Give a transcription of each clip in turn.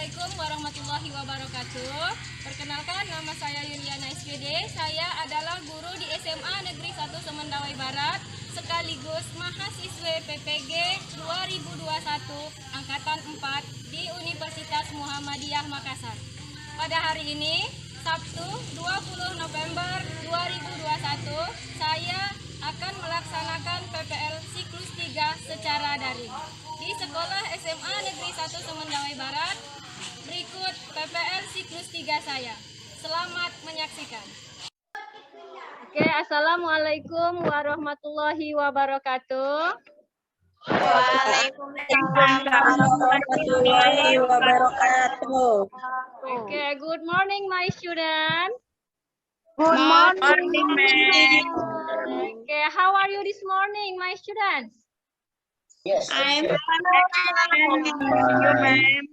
Assalamualaikum warahmatullahi wabarakatuh. Perkenalkan, nama saya Yuliana SPD. Saya adalah guru di SMA Negeri 1 Semendawai Barat, sekaligus mahasiswa PPG 2021 Angkatan 4 di Universitas Muhammadiyah Makassar. Pada hari ini, Sabtu 20 November 2021, saya akan melaksanakan PPL siklus 3 secara daring di Sekolah SMA Negeri 1 Semendawai Barat. Berikut PPL siklus 3 saya. Selamat menyaksikan. Oke, Assalamualaikum warahmatullahi wabarakatuh. Waalaikumsalam warahmatullahi wabarakatuh. Okay, good morning, my student. Good morning, ma'am. Okay, how are you this morning, my students? I'm fine, you, ma'am.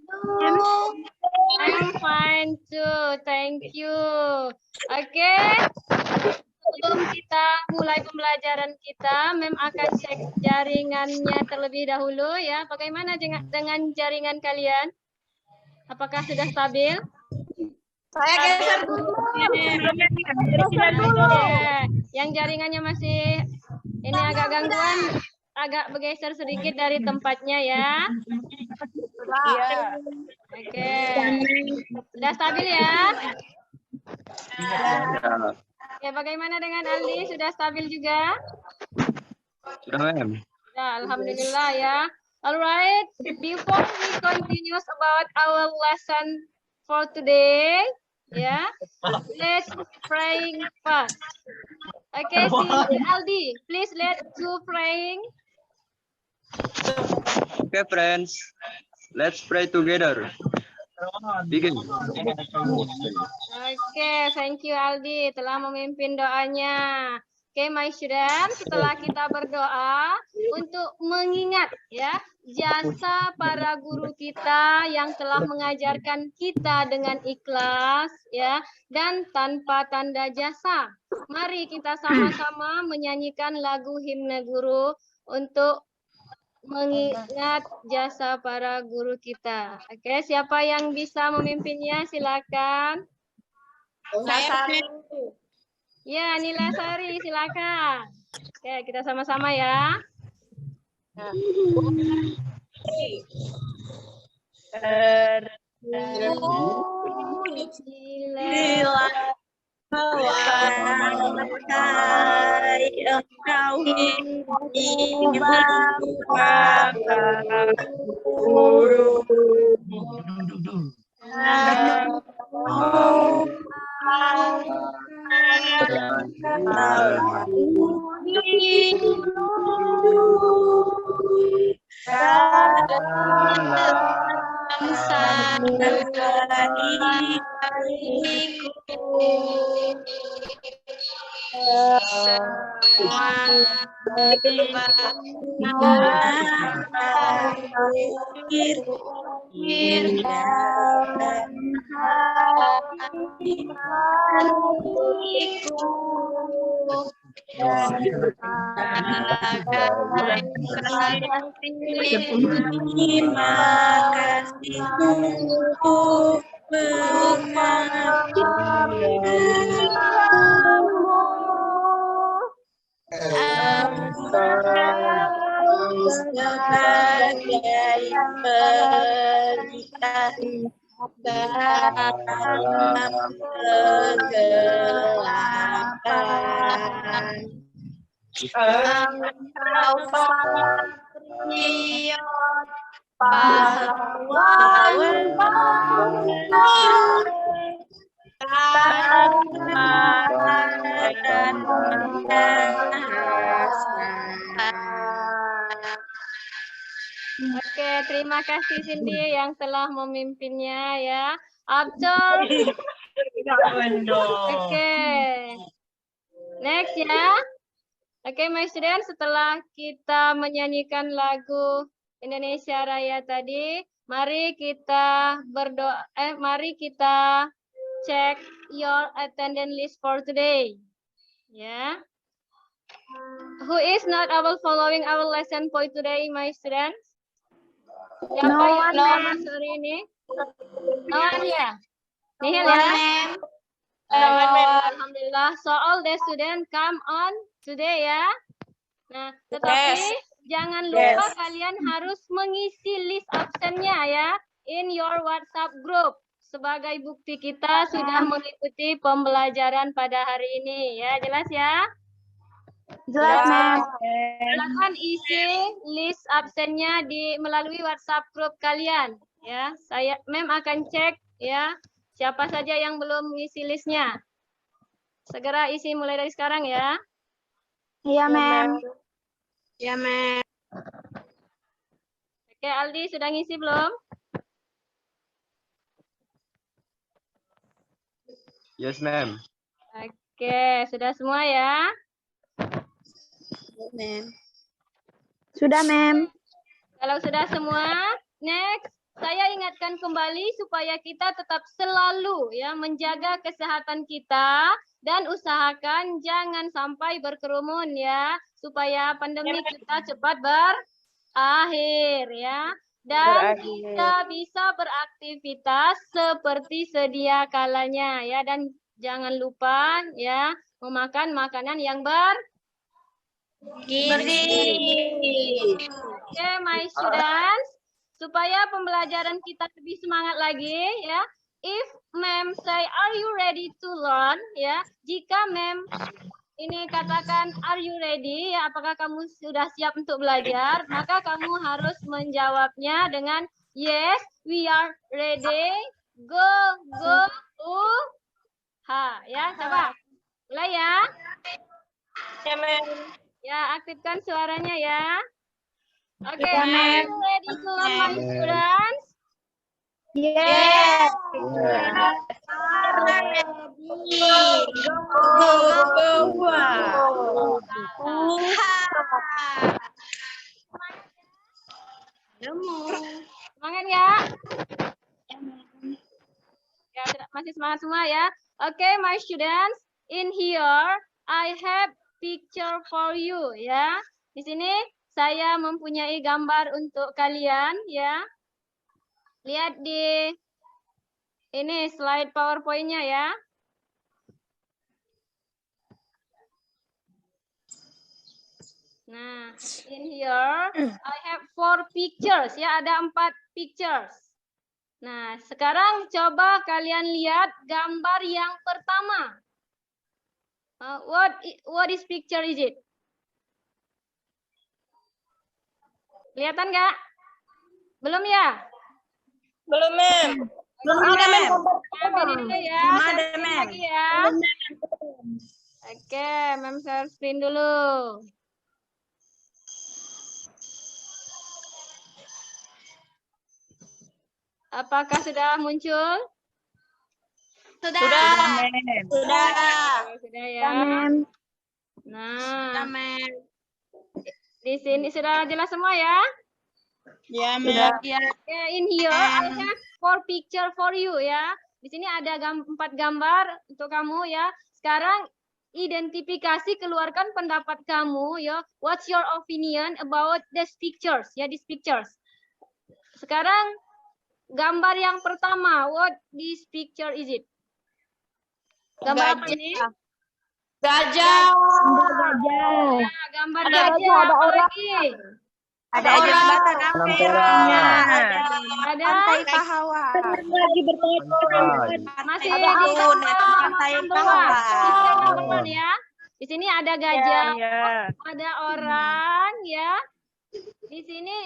I'm fine too, thank you. Okay, sebelum kita mulai pembelajaran kita, Mem akan cek jaringannya terlebih dahulu ya. Bagaimana dengan jaringan kalian? Apakah sudah stabil? Saya geser dulu. Ya, yang jaringannya masih ini agak gangguan, agak bergeser sedikit dari tempatnya ya. Iya. Oke, sudah stabil ya? Oke, bagaimana dengan Aldi? Sudah stabil juga? Sudah, Ma'am. Ya, alhamdulillah ya. Alright, before we continue about our lesson for today, ya, let's praying first. Okay, see Aldi, please let's do praying. Okay, friends. Let's pray together. Begin. Oke, thank you Aldi telah memimpin doanya. Oke, my student, setelah kita berdoa untuk mengingat ya jasa para guru kita yang telah mengajarkan kita dengan ikhlas ya dan tanpa tanda jasa. Mari kita sama-sama menyanyikan lagu himne guru untuk mengingat jasa para guru kita. Oke, siapa yang bisa memimpinnya? Silakan. Ya, Nila Sari, silakan. Oke, kita sama-sama ya. Oke, terima kasih Cindy yang telah memimpinnya ya. Abdul. Oke. Next ya. Oke, my student, setelah kita menyanyikan lagu Indonesia Raya tadi, mari kita berdoa. Mari kita check your attendance list for today. Ya. Who is not following our lesson for today, my students? Siapa No yang one, mau ma'am. sore ini? No one ya? Nihil No, ya? ma'am. Alhamdulillah. So all the students come on today ya. Nah, tetapi jangan lupa kalian harus mengisi list absennya ya in your WhatsApp group sebagai bukti kita sudah mengikuti pembelajaran pada hari ini ya. Jelas ya? Jelas, ma'am. Silakan isi list absennya melalui WhatsApp group kalian ya. Mem akan cek ya siapa saja yang belum mengisi listnya. Segera isi mulai dari sekarang ya. Iya, ma'am. Iya, ma'am. Oke, Aldi sudah ngisi belum? Yes, ma'am. Oke, sudah semua ya. Sudah, ma'am. Kalau sudah semua, next saya ingatkan kembali supaya kita tetap selalu ya menjaga kesehatan kita dan usahakan jangan sampai berkerumun ya supaya pandemi kita cepat berakhir ya dan kita bisa beraktivitas seperti sedia kalanya ya dan jangan lupa ya memakan makanan yang Oke, my students, supaya pembelajaran kita lebih semangat lagi ya. If ma'am say, are you ready to learn? Ya, jika ma'am ini katakan, are you ready? Ya, apakah kamu sudah siap untuk belajar? Maka kamu harus menjawabnya dengan yes, we are ready. Go, go, ha. Ya, coba. Mulai ya. Ya, aktifkan suaranya ya. Oke, are you ready to learn, my students? Yes. Semangat ya. Ya, masih semangat semua ya. Oke, my students, in here I have picture for you ya. Di sini saya mempunyai gambar untuk kalian ya. Lihat di ini slide PowerPoint-nya ya. Nah, in here I have 4 pictures ya, ada 4 pictures. Nah, sekarang coba kalian lihat gambar yang pertama. What is picture is it? Kelihatan nggak? Belum ya? Belum, ma'am. Belum ada, ma'am. Ini dulu ya. Belum ada, Share screen ma'am. lagi ya. Oke, ma'am share screen dulu. Apakah sudah muncul? Sudah, Sudah ya. Nah, ma'am. di sini sudah jelas semua ya? Ya, ma'am. Oke, in here I have 4 picture for you ya. Di sini ada 4 gambar untuk kamu ya. Sekarang identifikasi, keluarkan pendapat kamu ya. What's your opinion about these pictures? Ya, these pictures. Sekarang gambar yang pertama, what this picture is it? Gambar apa ini? Gajah. Ya, gambar gajah. Apa lagi? Ada jembatan ampera. Ada Pantai Pahawan. Lagi masih Ada di aun, Pantai Pahawan. Pahawan ya. Di sini ada gajah, ada orang ya. Di sini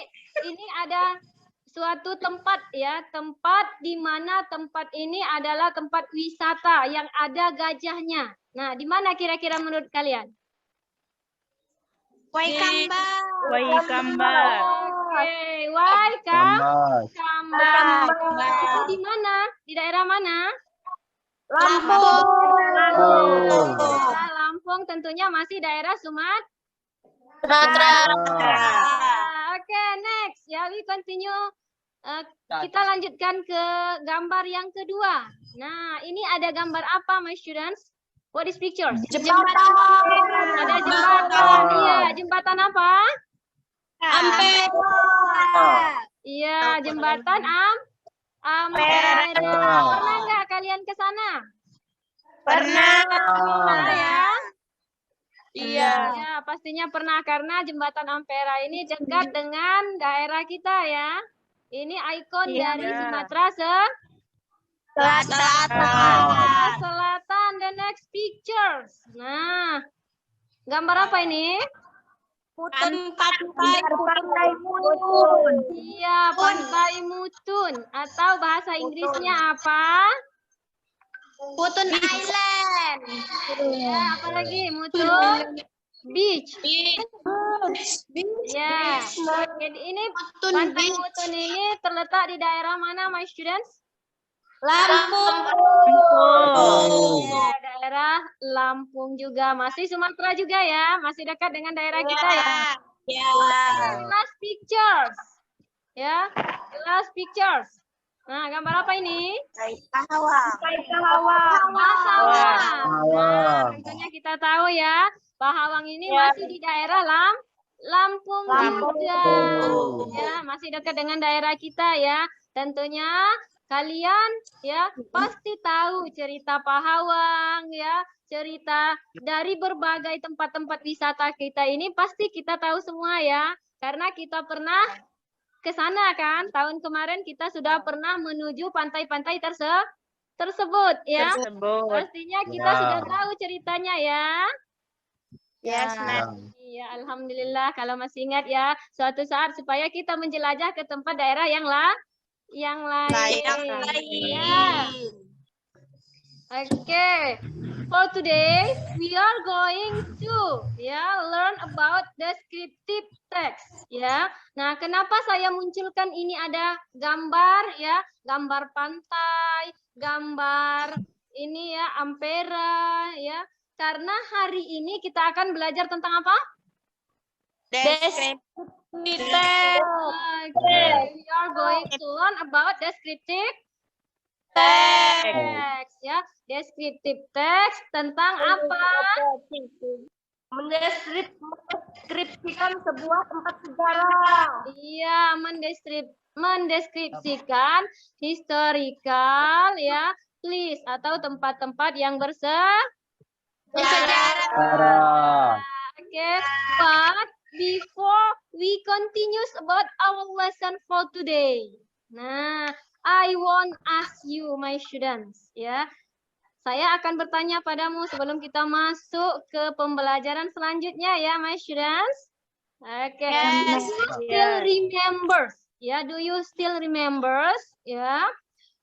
ini ada suatu tempat ya, tempat di mana tempat ini adalah tempat wisata yang ada gajahnya. Nah, di mana kira-kira menurut kalian? Waikambas. Oke, Waikambas. Itu di mana? Di daerah mana? Lampung. Daerah Lampung tentunya masih daerah Sumatera. Oke, next. Ya, we continue. Kita lanjutkan ke gambar yang kedua. Nah, ini ada gambar apa, my students? What is pictures? Jembatan. Ada jembatan. Iya, jembatan apa? Ampera. Iya, jembatan Ampera. Ampera. Pernah nggak kalian ke sana? Pernah. Pernah ya? Iya. Ya, pastinya pernah karena jembatan Ampera ini dekat dengan daerah kita ya. Ini ikon Iya. dari Sumatera Selatan. Selatan. The next pictures. Nah, gambar apa ini? Pantai Mutun. Iya, Pantai Mutun atau bahasa Inggrisnya apa? Mutun Island. Ya, apa lagi? Mutun Beach. Ya. Jadi ini Pantai Mutun ini terletak di daerah mana, my students? Lampung. Ya, daerah Lampung juga. Masih Sumatera juga ya. Masih dekat dengan daerah kita ya. Ya. Last pictures. Ya, last pictures. Nah, gambar apa ini? Bahawang. Nah, tentunya kita tahu ya, Bahawang ini masih di daerah Lampung juga. Ya, masih dekat dengan daerah kita ya. Tentunya kalian ya pasti tahu cerita Pahawang ya, cerita dari berbagai tempat-tempat wisata kita ini pasti kita tahu semua ya. Karena kita pernah ke sana kan. Tahun kemarin kita sudah pernah menuju pantai-pantai tersebut ya. Pastinya kita sudah tahu ceritanya ya. Yes, Iya, alhamdulillah kalau masih ingat ya, suatu saat supaya kita menjelajah ke tempat daerah yang lain. Ya. Okay. For today, we are going to learn about descriptive text ya. Nah, kenapa saya munculkan ini ada gambar ya, gambar pantai, gambar ini ya Ampera ya. Karena hari ini kita akan belajar tentang apa? Descriptive. Okay, we are going to learn about descriptive text ya. Descriptive text tentang apa? Mendeskripsikan sebuah tempat sejarah. Iya, mendeskripsikan historical ya, place atau tempat-tempat yang Sejarah. Okay, but before we continue about our lesson for today. Nah, I want ask you my students ya. Saya akan bertanya padamu sebelum kita masuk ke pembelajaran selanjutnya ya my students. Okay. Yes. Still remembers ya, do you still remembers ya?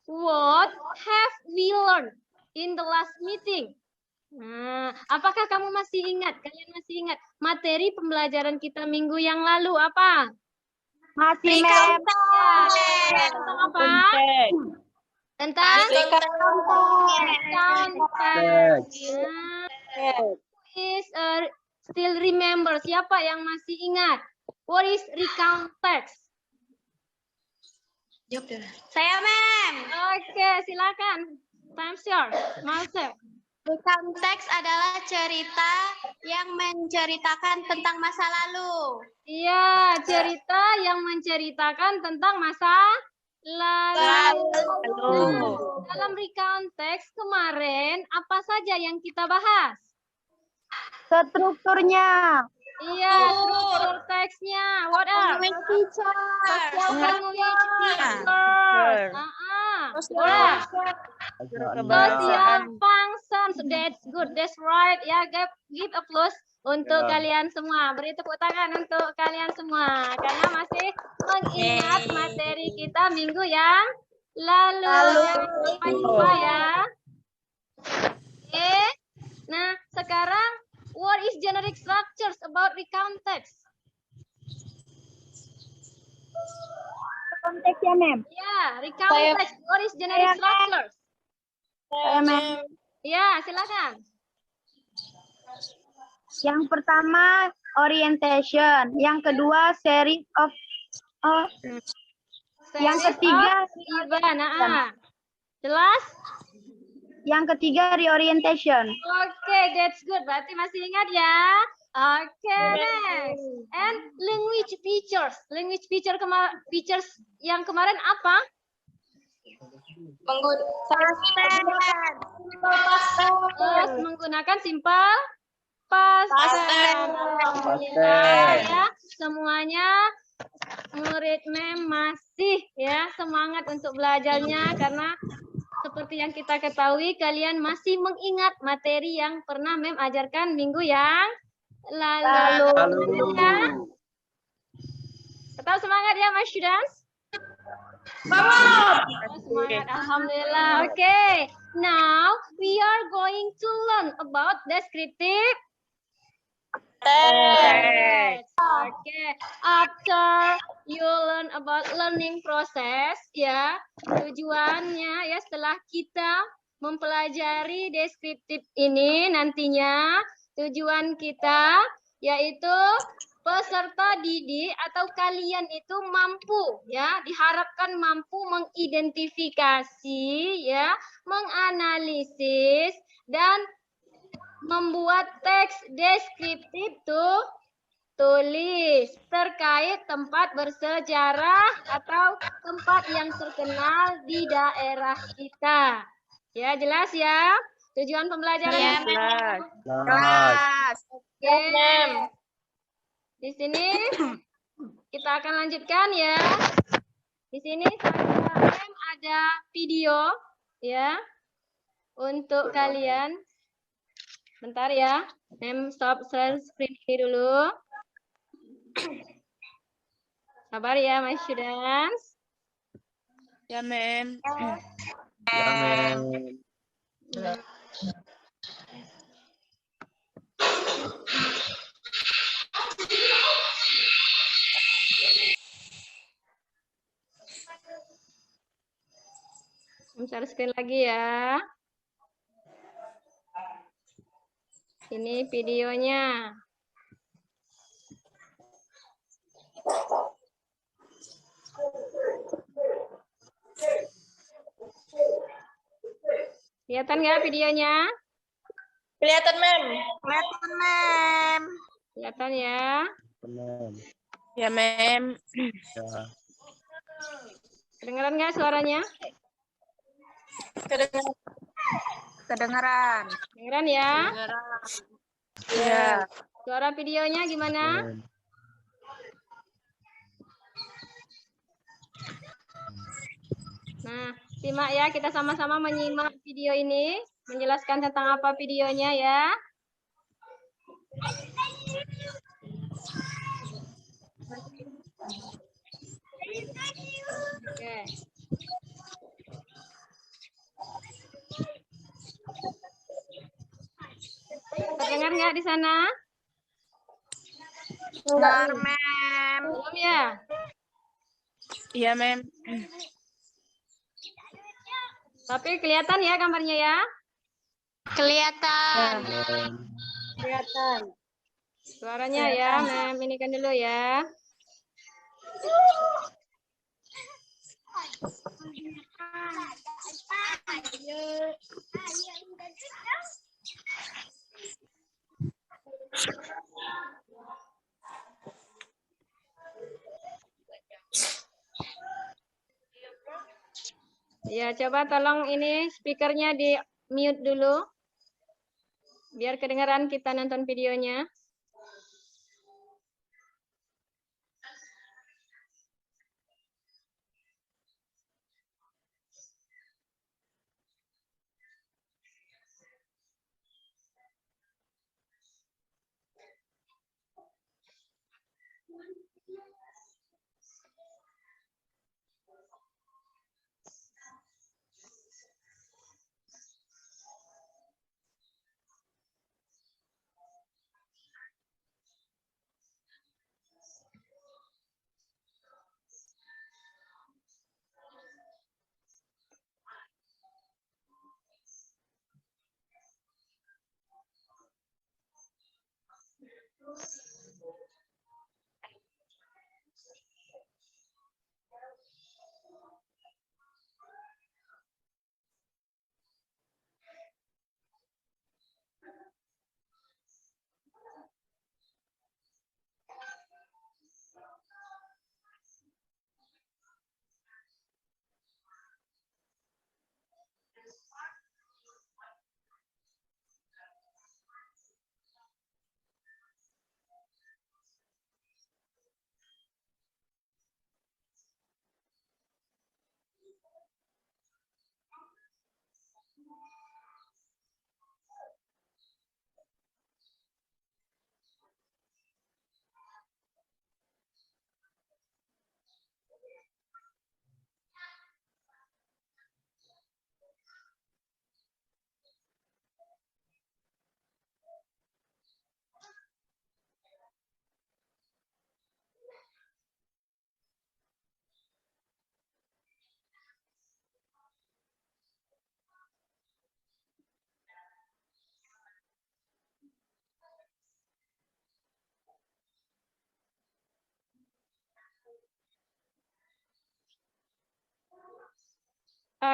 What have we learned in the last meeting? Nah, apakah kamu masih ingat? Kalian masih ingat materi pembelajaran kita minggu yang lalu apa? Masih mem. Tentang apa? Tentang Text. Is still remember? Siapa yang masih ingat? What is recount text? Saya mem. Oke, silakan. Time's yours. Malsel. Recount text adalah cerita yang menceritakan tentang masa lalu. Iya, cerita yang menceritakan tentang masa lalu. Dalam recount text kemarin, apa saja yang kita bahas? Strukturnya. Iya, struktur teksnya. What else? Language features. Social functions. That's good. That's right. Ya, give applause untuk kalian semua. Beri tepuk tangan untuk kalian semua. Karena masih mengingat materi kita minggu yang lalu. Sampai jumpa ya. Oke. Nah, sekarang what is generic structures about recount text? Konteks ya mem. Ya, recount text. What is generic structures? Ya, silakan. Yang pertama orientation, yang kedua series of yang ketiga jelas? Yang ketiga reorientation. Oke, that's good. Berarti masih ingat ya. Okay, next. And language features. Language features yang kemarin apa? Menggunakan simple past tense. Alhamdulillah ya. Semuanya murid Mem masih ya semangat untuk belajarnya karena seperti yang kita ketahui kalian masih mengingat materi yang pernah Mem ajarkan minggu yang lalu. Ya. Tetap semangat ya Mas Students. Semangat, alhamdulillah. Okay, now we are going to learn about descriptive text. Okay, after you learn about learning process, ya tujuannya ya setelah kita mempelajari deskriptif ini nantinya tujuan kita yaitu peserta didik atau kalian itu mampu ya diharapkan mampu mengidentifikasi ya menganalisis dan membuat teks deskriptif tulis terkait tempat bersejarah atau tempat yang terkenal di daerah kita. Ya, jelas ya? Tujuan pembelajaran Kelas. Oke. Di sini kita akan lanjutkan ya. Di sini saya ada video ya untuk kalian. Bentar ya. Stop share screen ini dulu. Sabar ya, my students. Ya, Mem. Ya, Mem. Share screen lagi ya. Ini videonya. Kelihatan nggak videonya? Kelihatan, Mem. Kelihatan ya? Mem. Ya, Mem. Ya. Kedengaran nggak suaranya? Kedengaran. Kedengaran ya? Ya. Suara videonya gimana? Mem. Nah, simak ya, kita sama-sama menyimak video ini, menjelaskan tentang apa videonya ya. Oke. Terdengar nggak di sana? Benar, Mem. Belum ya? Iya, Mem. Tapi kelihatan ya gambarnya ya? Kelihatan. Mem. Kelihatan. Suaranya ya, Mem. Inikan dulu ya. Ya, coba tolong ini speakernya di mute dulu. Biar kedengaran kita nonton videonya.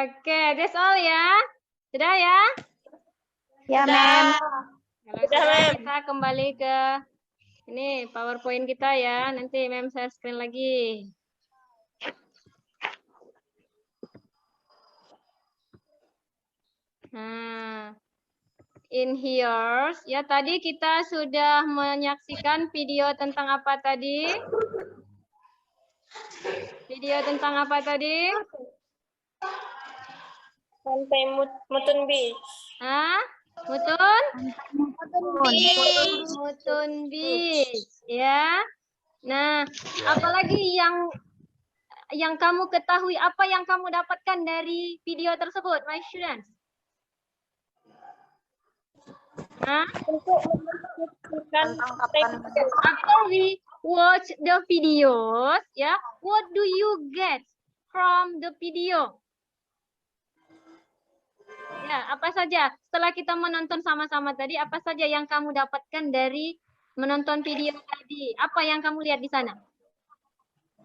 Oke, that's all ya. Sudah ya? Ya, Mem. Kalau Sudah, sudah, Mem. kita kembali ke ini PowerPoint kita ya. Nanti Mem share screen lagi. Nah, in here, ya tadi kita sudah menyaksikan video tentang apa tadi? Video tentang apa tadi? Pantai Mutun Beach. Hah? Mutun? Mutun Beach, ya. Nah, apalagi yang kamu ketahui, apa yang kamu dapatkan dari video tersebut, my students? Hah? After we watch the videos, ya, what do you get from the video? Ya, apa saja setelah kita menonton sama-sama tadi, apa saja yang kamu dapatkan dari menonton video tadi? Apa yang kamu lihat di sana?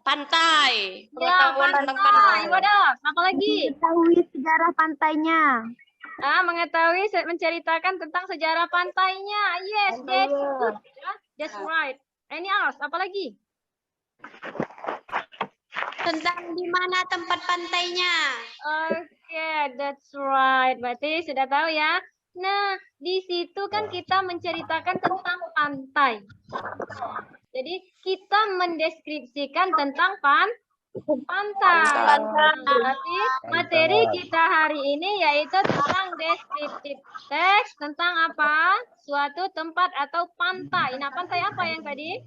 Pantai. Ya, Pengetahuan tentang pantai. Wadah, apa lagi? Mengetahui sejarah pantainya. Mengetahui, menceritakan tentang sejarah pantainya. Yes, that's good. Ya, that's right. Any else? Apa lagi? Tentang di mana tempat pantainya. Oke, that's right. Berarti sudah tahu ya. Nah, di situ kan kita menceritakan tentang pantai. Jadi kita mendeskripsikan tentang pantai. Berarti materi kita hari ini yaitu tentang descriptive text tentang apa? Suatu tempat atau pantai. Nah, pantai apa yang tadi?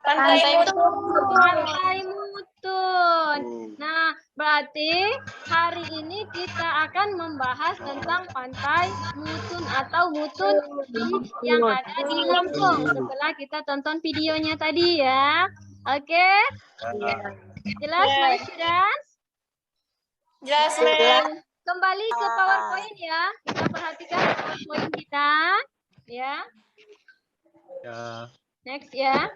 Pantai Mutun. Pantai Mutun. Nah, berarti hari ini kita akan membahas tentang Pantai Mutun atau Mutun yang ada di Lampung setelah kita tonton videonya tadi ya. Oke? Jelas, my students? Jelas, Mem. Kembali ke PowerPoint ya. Kita perhatikan PowerPoint kita. Ya. Ya. Next ya.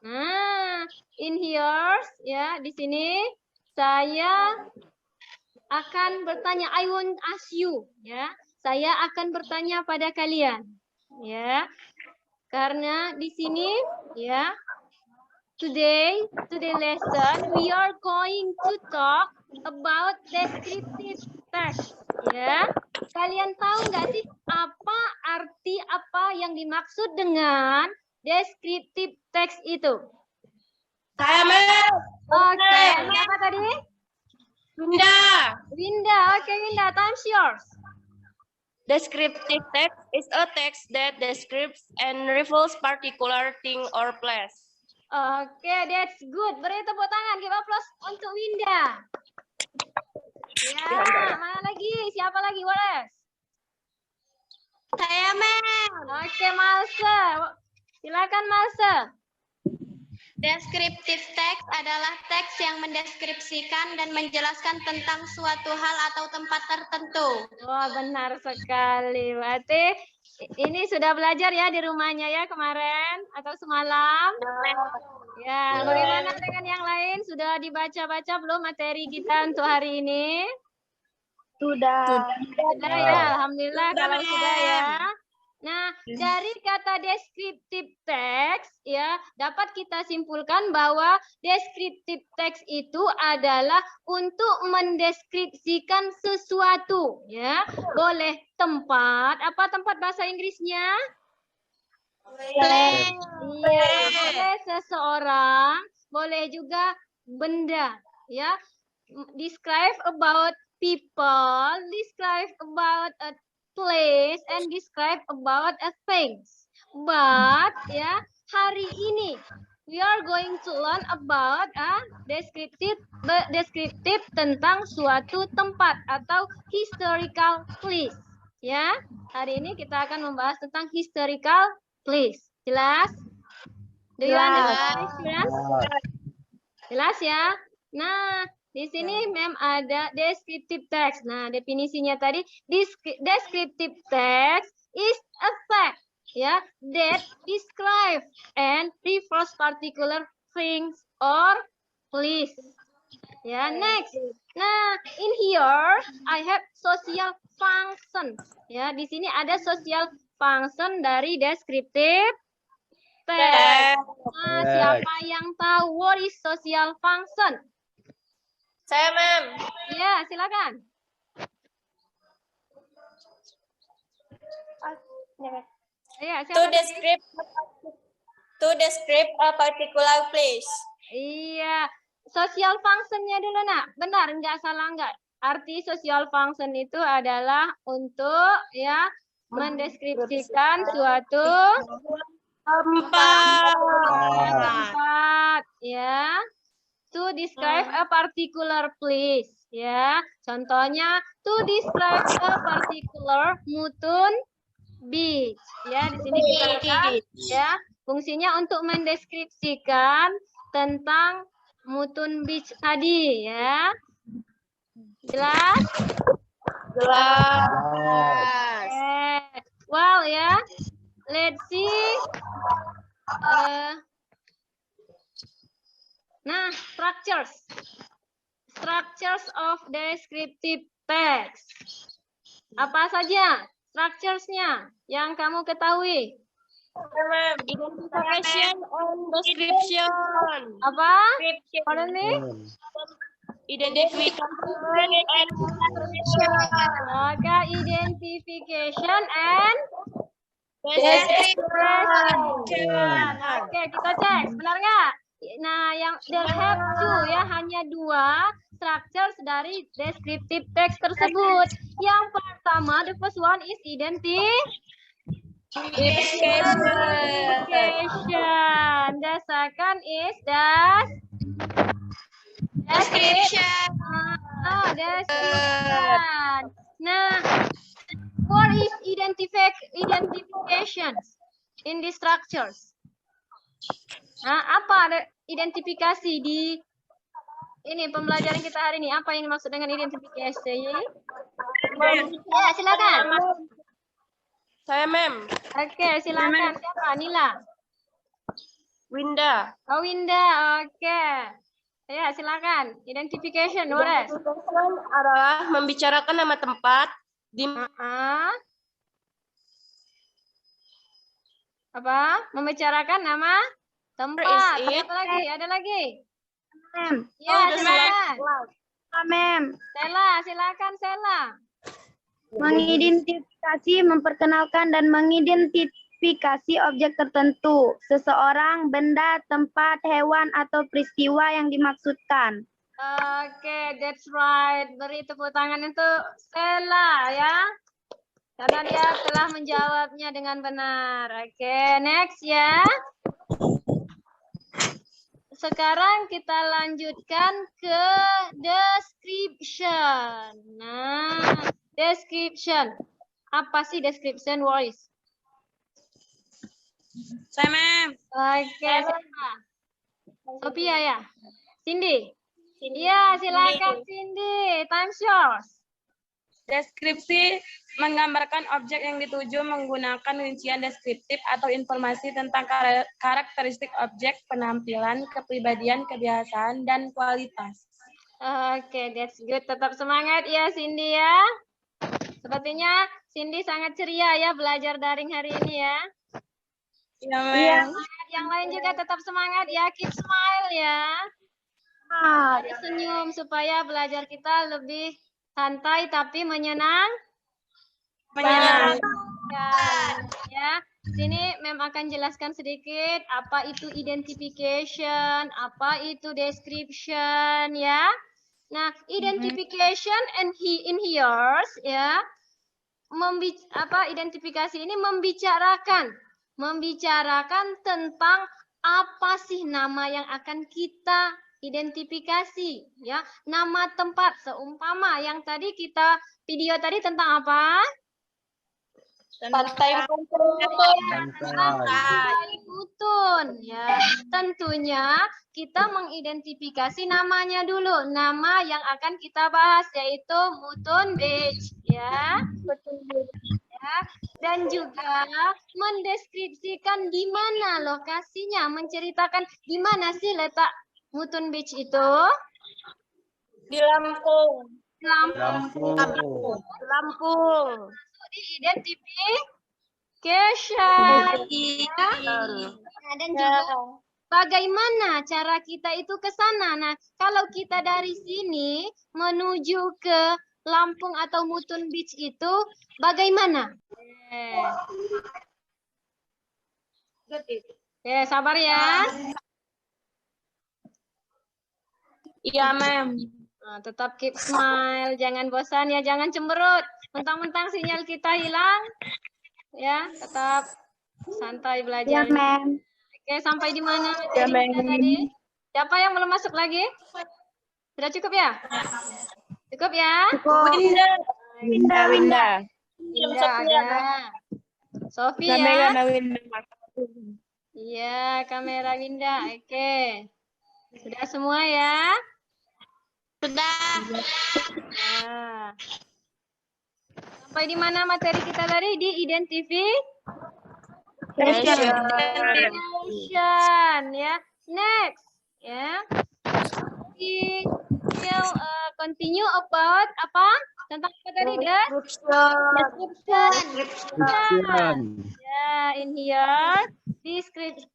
Nah, in here ya, di sini saya akan bertanya. I want ask you ya. Saya akan bertanya pada kalian ya. Karena di sini ya, today lesson we are going to talk about descriptive text ya. Kalian tahu nggak sih apa arti apa yang dimaksud dengan descriptive text itu? Saya, Mem. Oke, siapa tadi? Winda. Winda. Oke, Winda, time's yours. Descriptive text is a text that describes and reveals particular thing or place. Oke, that's good. Beri tepuk tangan, give applause untuk Winda. Ya, mana lagi? Siapa lagi? What else? Saya, Mem. Oke, Malsa. Silakan, Malsa. Descriptive text adalah teks yang mendeskripsikan dan menjelaskan tentang suatu hal atau tempat tertentu. Wah, benar sekali. Berarti ini sudah belajar ya di rumahnya ya kemarin atau semalam? Ya, bagaimana dengan yang lain? Sudah dibaca-baca belum materi kita untuk hari ini? Sudah. Sudah ya, alhamdulillah kalau sudah ya. Nah, dari kata descriptive text ya, dapat kita simpulkan bahwa descriptive text itu adalah untuk mendeskripsikan sesuatu ya. Boleh tempat, apa tempat bahasa Inggrisnya? Place. Iya, boleh seseorang, boleh juga benda ya. Describe about people, describe about a place, and describe about a things. But ya, hari ini we are going to learn about descriptive tentang suatu tempat atau historical place. Ya, hari ini kita akan membahas tentang historical place. Jelas? Do you understand, students? Jelas ya? Nah, di sini Mem ada descriptive text. Nah, definisinya tadi descriptive text is a fact ya that describe and refers particular things or please. Ya, next. Nah, in here I have social function. Ya, di sini ada social function dari descriptive text. Nah, siapa yang tahu what is social function? Saya, Ma'am. Ya, silakan. Ya, To siapa tadi? describe a particular place. Iya, social function-nya dulu, nak. Benar, nggak salah nggak? Arti social function itu adalah untuk ya mendeskripsikan suatu tempat, ya. To describe a particular place, ya. Contohnya, to describe a particular Mutun Beach, ya. Di sini kita lihat, ya. Fungsinya untuk mendeskripsikan tentang Mutun Beach tadi, ya. Jelas? Jelas. Well, ya. Let's see. Nah, structures. Structures of descriptive text. Apa saja structures-nya yang kamu ketahui? Identification and description. Apa? Pardon me? Identification and description. Maka identification and Description. Oke, kita cek. Benar nggak? Nah, yang there have two, ya, hanya dua structures dari descriptive text tersebut. Yang pertama, the first one is identification. The second is description. Description. Nah, what is identification in the structures? Nah, apa ada identifikasi di ini pembelajaran kita hari ini? Apa yang dimaksud dengan identifikasi? Ya, silakan. Saya, Ma'am. Oke, silakan. Siapa? Nila. Winda. Oh, Winda. Oke. Ya, silakan. Identification, boleh. Identification adalah membicarakan nama tempat di apa? Membicarakan nama tempat. Is it? Apa lagi? Ada lagi? Ma'am. Ya, silakan. Ma'am. Sela, silakan Sela. Mengidentifikasi, memperkenalkan, dan mengidentifikasi objek tertentu, seseorang, benda, tempat, hewan, atau peristiwa yang dimaksudkan. Oke, that's right. Beri tepuk tangan untuk Sela, ya. Karena dia telah menjawabnya dengan benar. Oke, next ya. Sekarang kita lanjutkan ke description. Nah, description. Apa sih description, Voice? Saya, Ma'am. Oke, siapa? Sophia ya? Cindy? Iya, silakan Cindy. Time yours. Deskripsi menggambarkan objek yang dituju menggunakan rincian deskriptif atau informasi tentang karakteristik objek, penampilan, kepribadian, kebiasaan, dan kualitas. Oke, that's good. Tetap semangat ya Cindy ya. Sepertinya Cindy sangat ceria ya belajar daring hari ini ya. Iya, Ma'am. Yang lain juga tetap semangat ya. Keep smile ya. Senyum supaya belajar kita lebih santai tapi menyenangkan. Ya, sini Mem akan jelaskan sedikit apa itu identification, apa itu description ya. Nah, identification and in here ya. Identifikasi ini membicarakan tentang apa sih nama yang akan kita identifikasi ya. Nama tempat seumpama yang tadi kita video tadi tentang apa? Pantai Mutun ya. Tentunya kita mengidentifikasi namanya dulu, nama yang akan kita bahas yaitu Mutun Beach ya. Ya. Dan juga mendeskripsikan di mana lokasinya, menceritakan di mana sih letak Mutun Beach itu? Di Lampung. Lampung. Lampung. Di identification. Nah, dan juga bagaimana cara kita itu ke sana. Nah, kalau kita dari sini menuju ke Lampung atau Mutun Beach itu bagaimana? Sabar ya. Iya, Ma'am. Nah, tetap keep smile, jangan bosan ya, jangan cemberut. Mentang-mentang sinyal kita hilang, ya, tetap santai Ya, belajar. ma'am. Oke, sampai di mana materi kita tadi? Siapa yang belum masuk lagi? Sudah cukup ya? Cukup ya? Winda. Winda ada. Sofia. Iya, kamera Winda. Oke. Sudah semua ya? Sudah. Nah. Sampai di mana materi kita tadi? Di identification ya. Next ya. We will continue about apa? Tentang apa tadi? Description. Ya, in here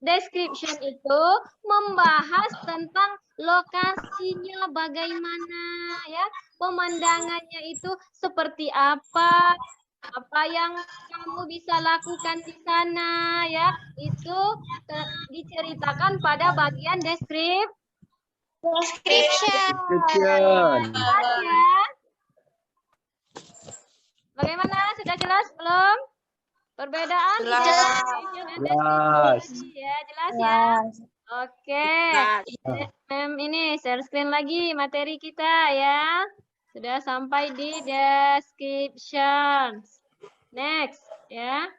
description itu membahas tentang lokasinya bagaimana ya, pemandangannya itu seperti apa yang kamu bisa lakukan di sana ya, itu diceritakan pada bagian description. Ya. Bagaimana? Sudah jelas belum? Perbedaan Jelas. ya, jelas ya. Oke. Ini share screen lagi materi kita ya. Sudah sampai di description. Next ya.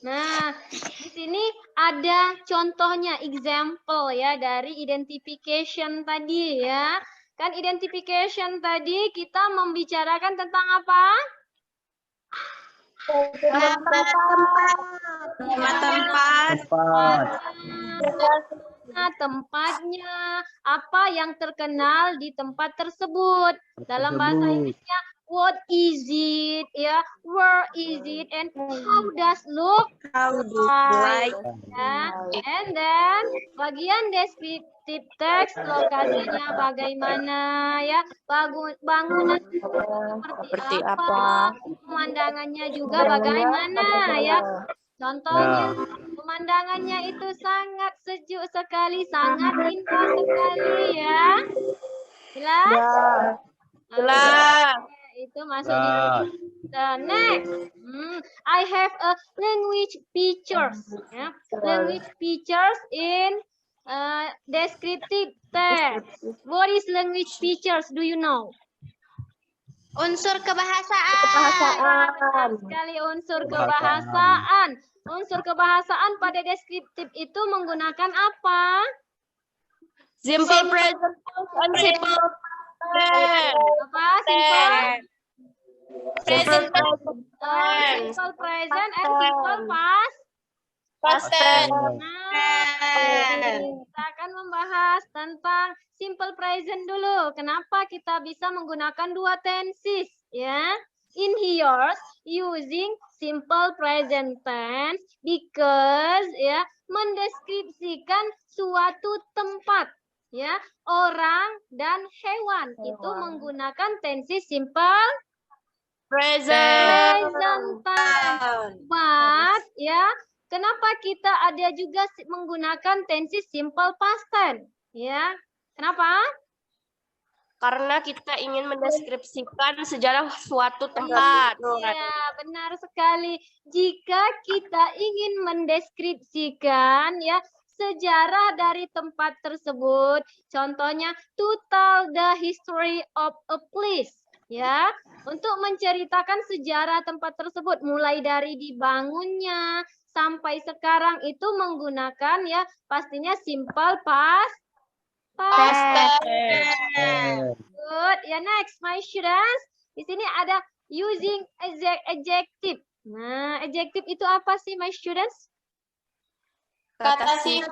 Nah, di sini ada contohnya, example ya dari identification tadi ya. Kan identification tadi kita membicarakan tentang apa? Tempatnya, apa yang terkenal di tempat tersebut. Dalam bahasa Inggrisnya, what is it, ya, where is it, and how does look like. Ya. And then bagian descriptive text, lokasinya bagaimana, ya, bangunan seperti apa, pemandangannya juga bagaimana, ya. Contohnya, pemandangannya itu sangat sejuk sekali, sangat indah sekali ya. Jelas? Jelas. Itu masuk di next. I have a language pictures. Ya. Language pictures in descriptive text. What is language pictures? Do you know? Unsur kebahasaan. Sekali unsur kebahasaan. Unsur kebahasaan pada deskriptif itu menggunakan apa? Simple present and simple past. Apa? Simple Present simple present and simple past. tense. Nah, kita akan membahas tentang simple present dulu. Kenapa kita bisa menggunakan dua tenses? Ya. In here, using simple present tense because ya mendeskripsikan suatu tempat, ya, orang dan hewan. Itu menggunakan tenses simple present tense. But ya, kenapa kita ada juga menggunakan tenses simple past tense? Ya, kenapa? Karena kita ingin mendeskripsikan sejarah suatu tempat. Ya, benar sekali. Jika kita ingin mendeskripsikan ya sejarah dari tempat tersebut, contohnya to tell the history of a place, ya, untuk menceritakan sejarah tempat tersebut mulai dari dibangunnya sampai sekarang itu menggunakan ya pastinya simple past tense. Good. Ya, next, my students. Di sini ada using adjective. Nah, adjective itu apa sih, my students? Kata sifat.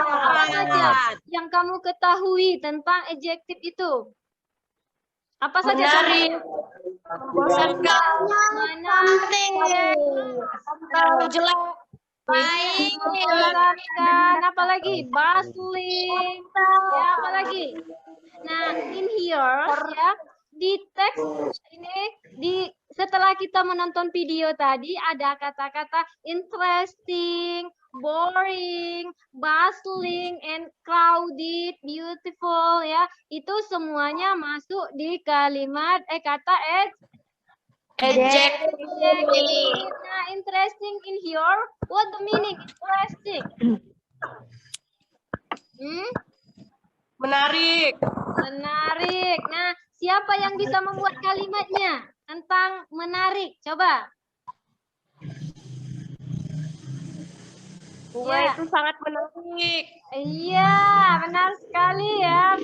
Apa saja yang kamu ketahui tentang adjektif itu? Apa saja? Menarik. Membosankan. Menarik. Jelek. Baik. Membosankan. Apa lagi? Bustling. Ya, apa lagi? Nah, in here ya, di teks ini setelah kita menonton video tadi ada kata-kata interesting, boring, bustling, and crowded, beautiful ya. Itu semuanya masuk di kalimat kata Adjektif. Nah, interesting in here, what the meaning interesting? Menarik. Menarik. Nah, siapa yang bisa membuat kalimatnya tentang menarik? Coba. Bunga Ya. itu sangat menarik. Iya, benar sekali ya.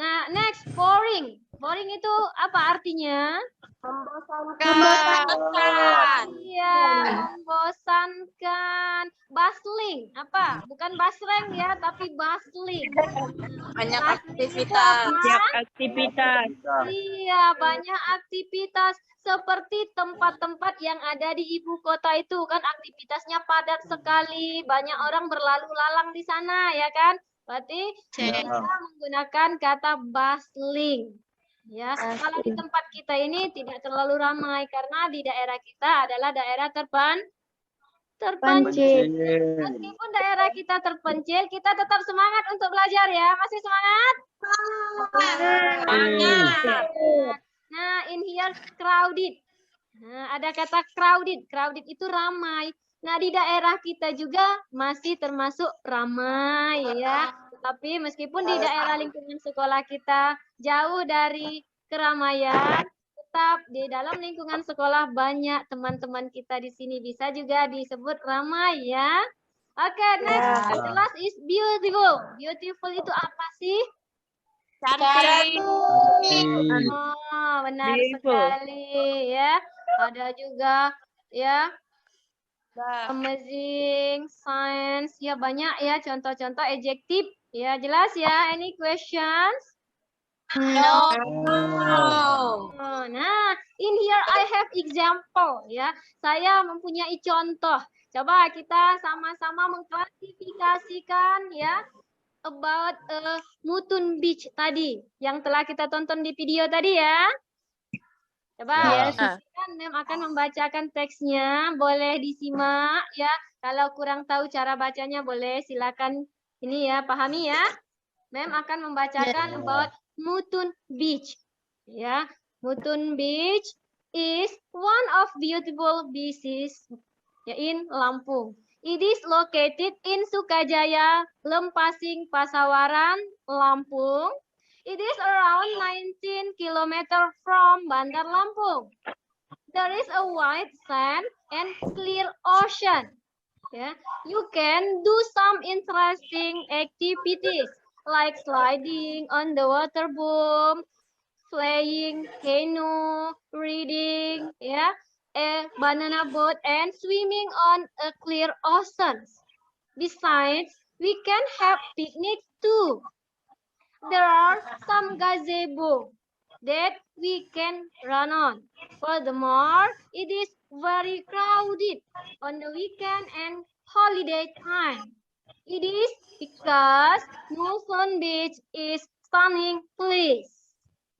Nah, next, boring. Boring itu apa artinya? Membosankan. Iya, membosankan. Bustling, apa? Bukan basreng ya, tapi bustling. Banyak Bustling itu aktivitas. apa? Aktivitas. Iya, banyak aktivitas seperti tempat-tempat yang ada di ibu kota itu kan aktivitasnya padat sekali, banyak orang berlalu lalang di sana ya kan? Berarti kita menggunakan kata bustling. Ya, kalau di tempat kita ini tidak terlalu ramai karena di daerah kita adalah daerah terpencil. Meskipun daerah kita terpencil, kita tetap semangat untuk belajar ya. Masih semangat? Nah, in here crowded. Nah, ada kata crowded. Crowded itu ramai. Nah, di daerah kita juga masih termasuk ramai ya. Tapi meskipun di daerah lingkungan sekolah kita jauh dari keramaian, tetap di dalam lingkungan sekolah banyak teman-teman kita di sini bisa juga disebut ramai ya. Oke, next. The last is beautiful. Beautiful itu apa sih? Cantik. Oh, benar sekali ya. Ada juga ya amazing, science, ya banyak ya contoh-contoh adjektif. Ya jelas ya. Any questions? No. Oh, nah, in here I have example ya. Saya mempunyai contoh. Coba kita sama-sama mengklasifikasikan ya about Mutun Beach tadi yang telah kita tonton di video tadi ya. Coba kan Mem akan membacakan teksnya, boleh disimak ya. Kalau kurang tahu cara bacanya boleh silakan ini ya, pahami ya. Mem akan membacakan about Mutun Beach. Ya, Mutun Beach is one of beautiful beaches ya, in Lampung. It is located in Sukajaya, Lempasing, Pasawaran, Lampung. It is around 19 km from Bandar Lampung. There is a white sand and clear ocean. Yeah. You can do some interesting activities like sliding on the water boom, flying canoe, reading, a banana boat, and swimming on a clear ocean. Besides, we can have picnic too. There are some gazebo that we can run on. Furthermore, it is very crowded on the weekend and holiday time. It is because Mutun Beach is stunning place.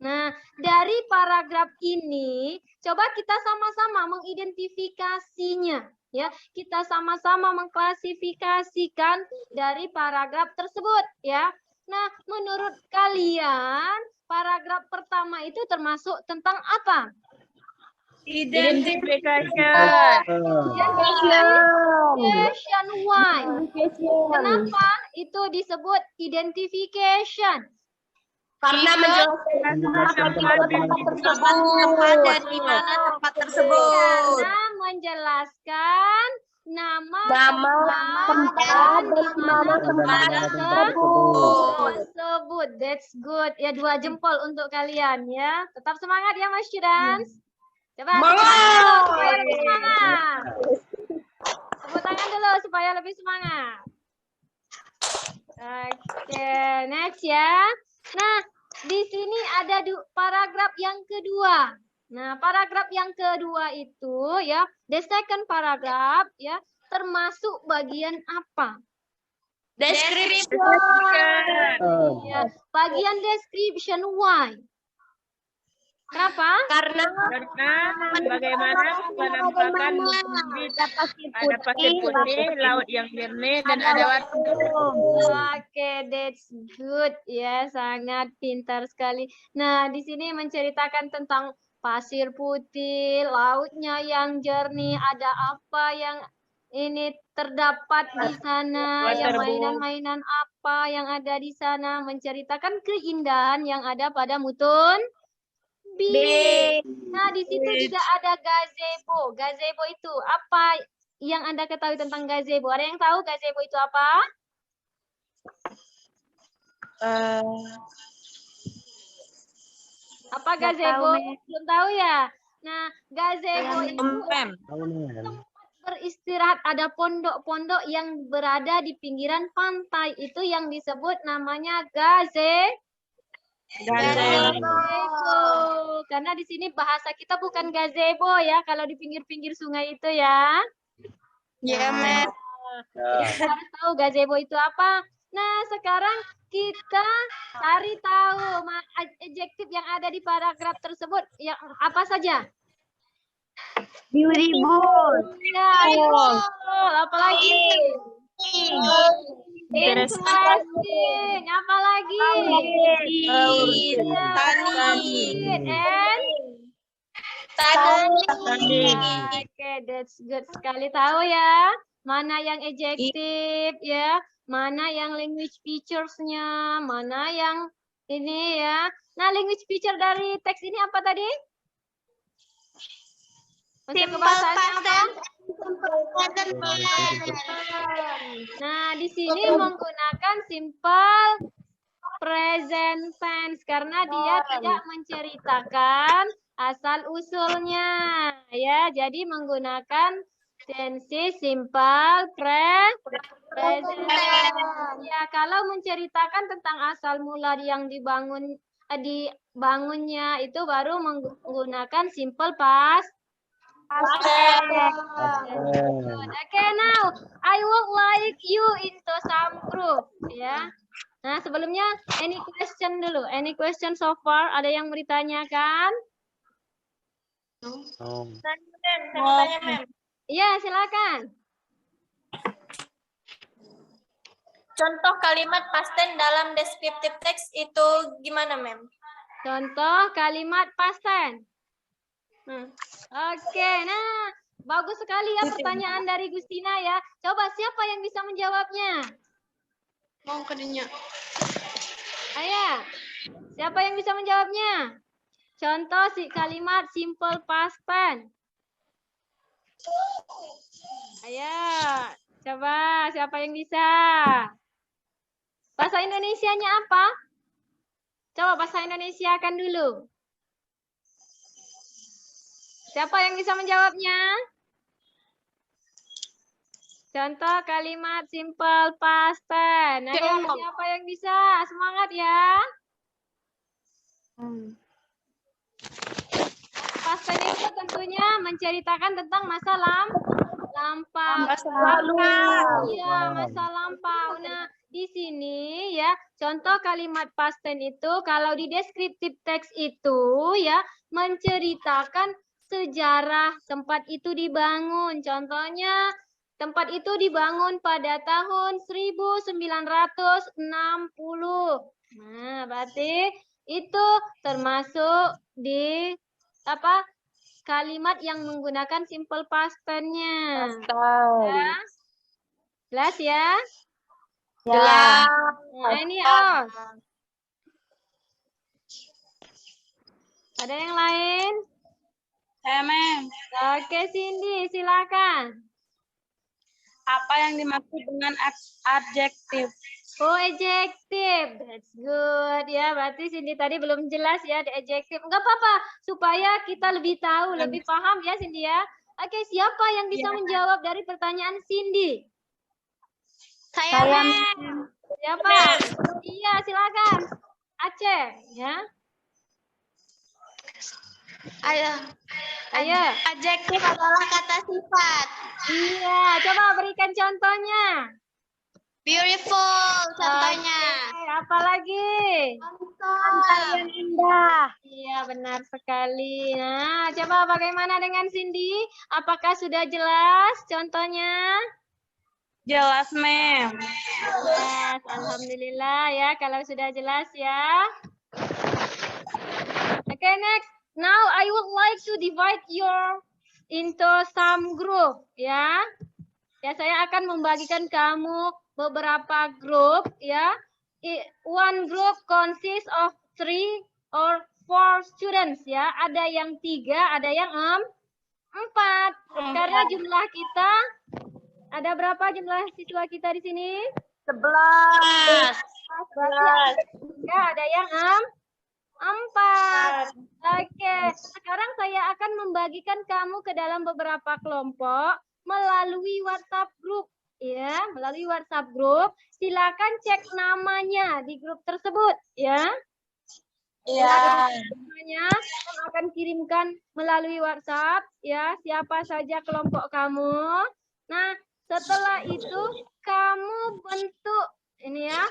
Nah, dari paragraf ini, coba kita sama-sama mengidentifikasinya. Ya, kita sama-sama mengklasifikasikan dari paragraf tersebut. Ya, nah menurut kalian paragraf pertama itu termasuk tentang apa? Identification. Why? Kenapa itu disebut identification? Karena menjelaskan tempat di mana tempat tersebut. Karena menjelaskan nama tempat di mana tempat tersebut. That's good. Ya, 2 jempol untuk kalian ya. Tetap semangat ya Mas Students. Coba semangat. Tepuk tangan dulu supaya lebih semangat. Oke, next ya. Nah, di sini ada paragraf yang kedua. Nah, paragraf yang kedua itu ya, the second paragraph ya, termasuk bagian apa? Description. Ya, bagian description why? Kenapa? Karena Bagaimana penampakan ada pasir putih, laut yang jernih, dan ada waktu. Oke, that's good ya, sangat pintar sekali. Nah, di sini menceritakan tentang pasir putih, lautnya yang jernih, ada apa yang ini terdapat di sana, ya mainan-mainan apa yang ada di sana, menceritakan keindahan yang ada pada Mutun Beach. Nah, di situ juga ada gazebo. Gazebo itu apa yang Anda ketahui tentang gazebo? Ada yang tahu gazebo itu apa? Apa gazebo? Belum tahu ya? Nah, gazebo itu beristirahat, ada pondok-pondok yang berada di pinggiran pantai, itu yang disebut namanya gazebo. Karena di sini bahasa kita bukan gazebo ya, kalau di pinggir-pinggir sungai itu ya. ya, Mem. Jadi kita harus tahu gazebo itu apa. Nah, sekarang kita cari tahu adjektif yang ada di paragraf tersebut yang apa saja. Beautiful. Ya, betul. Apalagi? Interesting. Apa lagi? Oke, that's good sekali, tahu ya. Mana yang adjektif ya, mana yang language features-nya, mana yang ini ya. Nah, language feature dari teks ini apa tadi? Unsur kebahasaannya apa? Nah, di sini menggunakan simple present tense karena dia tidak menceritakan asal usulnya ya. Jadi menggunakan tense simple present tense. Ya, kalau menceritakan tentang asal mula yang dibangunnya itu baru menggunakan simple past. Okay, now I would like you into some group, ya. Nah, sebelumnya any question dulu. Any question so far? Ada yang mau ditanyakan? Iya, silakan. Contoh kalimat past tense dalam descriptive text itu gimana, Mem? Contoh kalimat past tense. Oke, nah bagus sekali ya pertanyaan dari Gustina ya. Coba siapa yang bisa menjawabnya? Mau ke dinya. Ayo, siapa yang bisa menjawabnya? Contoh kalimat simple past tense. Ayo, coba siapa yang bisa? Bahasa Indonesianya apa? Coba bahasa Indonesia kan dulu. Siapa yang bisa menjawabnya? Contoh kalimat simple past tense. Ayo, siapa yang bisa? Semangat ya. Past tense itu tentunya menceritakan tentang masa lampau. Masa lalu. Iya, masa lampau. Nah, di sini ya, contoh kalimat past tense itu kalau di descriptive text itu ya menceritakan sejarah tempat itu dibangun. Contohnya, tempat itu dibangun pada tahun 1960. Nah, berarti itu termasuk di apa? Kalimat yang menggunakan simple past tense-nya. Ya? Jelas ya? Ya. Ini else. Ada yang lain? Mem, Oke, Cindy, silakan. apa yang dimaksud dengan adjektif? Oh, adjective. That's good. Ya, berarti Cindy tadi belum jelas ya, the adjective. Enggak apa-apa, supaya kita lebih tahu, lebih paham ya, Cindy ya. Oke, siapa yang bisa menjawab dari pertanyaan Cindy? Saya Siapa? Iya, silakan. Aceh, ya. Ayo. Adjektif adalah kata sifat. Iya, coba berikan contohnya. Beautiful, contohnya. Oke, apa lagi? yang indah. Iya, benar sekali. Nah, coba bagaimana dengan Cindy? Apakah sudah jelas contohnya? Jelas, Mem. Jelas, alhamdulillah ya kalau sudah jelas ya. Oke, next. Now I would like to divide your into some group ya. Ya, saya akan membagikan kamu beberapa grup ya. One group consists of 3 or 4 students ya. Ada yang 3, ada yang 4. Karena jumlah kita ada berapa jumlah siswa kita di sini? 11. Ya, ada yang 4. Oke, sekarang saya akan membagikan kamu ke dalam beberapa kelompok melalui WhatsApp group. Ya, melalui WhatsApp group. Silakan cek namanya di grup tersebut, ya. Iya. Namanya akan kirimkan melalui WhatsApp, ya. Siapa saja kelompok kamu. Nah, setelah itu kamu bentuk ini ya.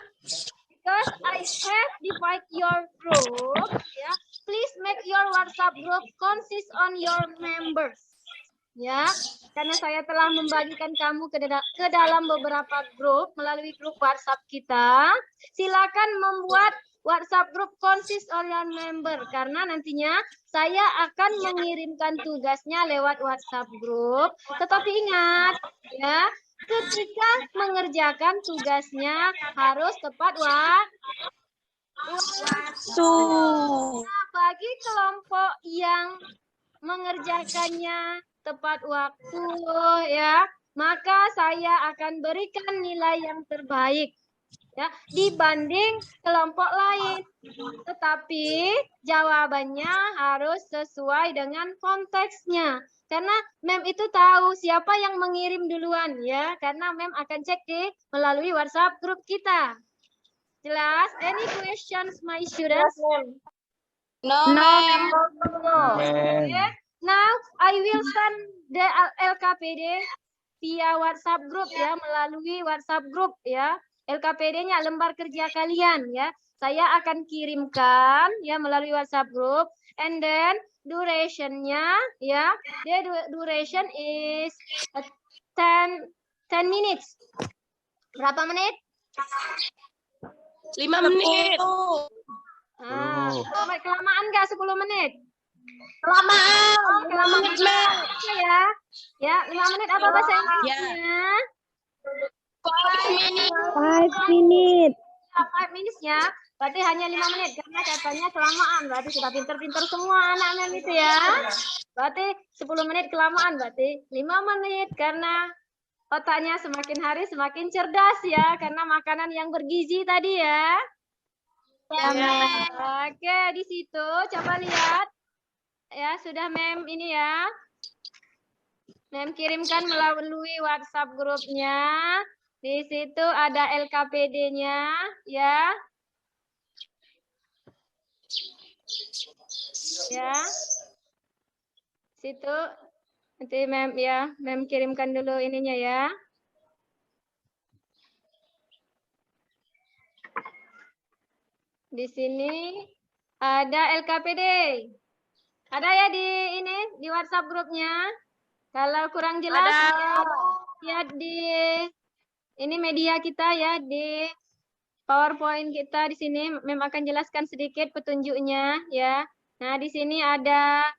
Because I have divide your group, ya. Please make your WhatsApp group consist on your members. Ya, karena saya telah membagikan kamu ke dalam beberapa grup melalui grup WhatsApp kita. Silakan membuat WhatsApp group consist on your member karena nantinya saya akan mengirimkan tugasnya lewat WhatsApp group. Tetapi ingat, ya, ketika mengerjakan tugasnya harus tepat waktu. Nah, bagi kelompok yang mengerjakannya tepat waktu ya, maka saya akan berikan nilai yang terbaik ya dibanding kelompok lain. Tetapi jawabannya harus sesuai dengan konteksnya. Karena Mem itu tahu siapa yang mengirim duluan ya, karena Mem akan cek melalui WhatsApp grup kita. Jelas? Any questions my students? No, ma'am. Okay. Now I will send the LKPD via WhatsApp group ya, melalui WhatsApp group ya. LKPD-nya lembar kerja kalian ya. Saya akan kirimkan ya melalui WhatsApp group, and then duration-nya ya. The duration is 10 minutes. Berapa menit? 5 menit. Kelamaan nggak 10 menit? Kelamaan. Kelamaan ya. Ya, 5 menit apa bahasa Inggrisnya? 5 minutes. 5 minutes. 5 minutes ya. Berarti hanya 5 menit karena katanya kelamaan. Berarti sudah pinter-pinter semua anak Mem itu ya. Berarti 10 menit kelamaan. Berarti 5 menit karena otaknya semakin hari semakin cerdas ya. Karena makanan yang bergizi tadi ya. Oke, di situ coba lihat. Ya, sudah Mem ini ya. Mem kirimkan melalui WhatsApp grupnya. Di situ ada LKPD-nya ya. Ya. Situ nanti Mem ya, Mem kirimkan dulu ininya ya. Di sini ada LKPD. Ada ya di ini di WhatsApp grupnya. Kalau kurang jelas ya di ini media kita ya di PowerPoint kita di sini Mem akan jelaskan sedikit petunjuknya ya. Nah, di sini ada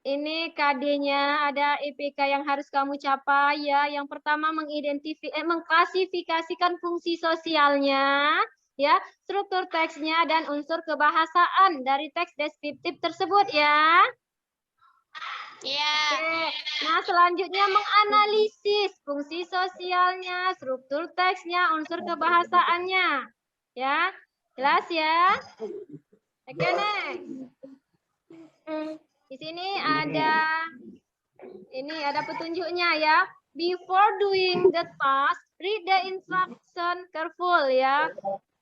ini KD-nya, ada IPK yang harus kamu capai ya. Yang pertama mengklasifikasikan fungsi sosialnya ya, struktur teksnya dan unsur kebahasaan dari teks deskriptif tersebut ya. Iya. Oke. Nah, selanjutnya menganalisis fungsi sosialnya, struktur teksnya, unsur kebahasaannya. Ya, jelas ya? Oke, next. Di sini ada Ini ada petunjuknya ya. Before doing the task, read the instruction careful ya.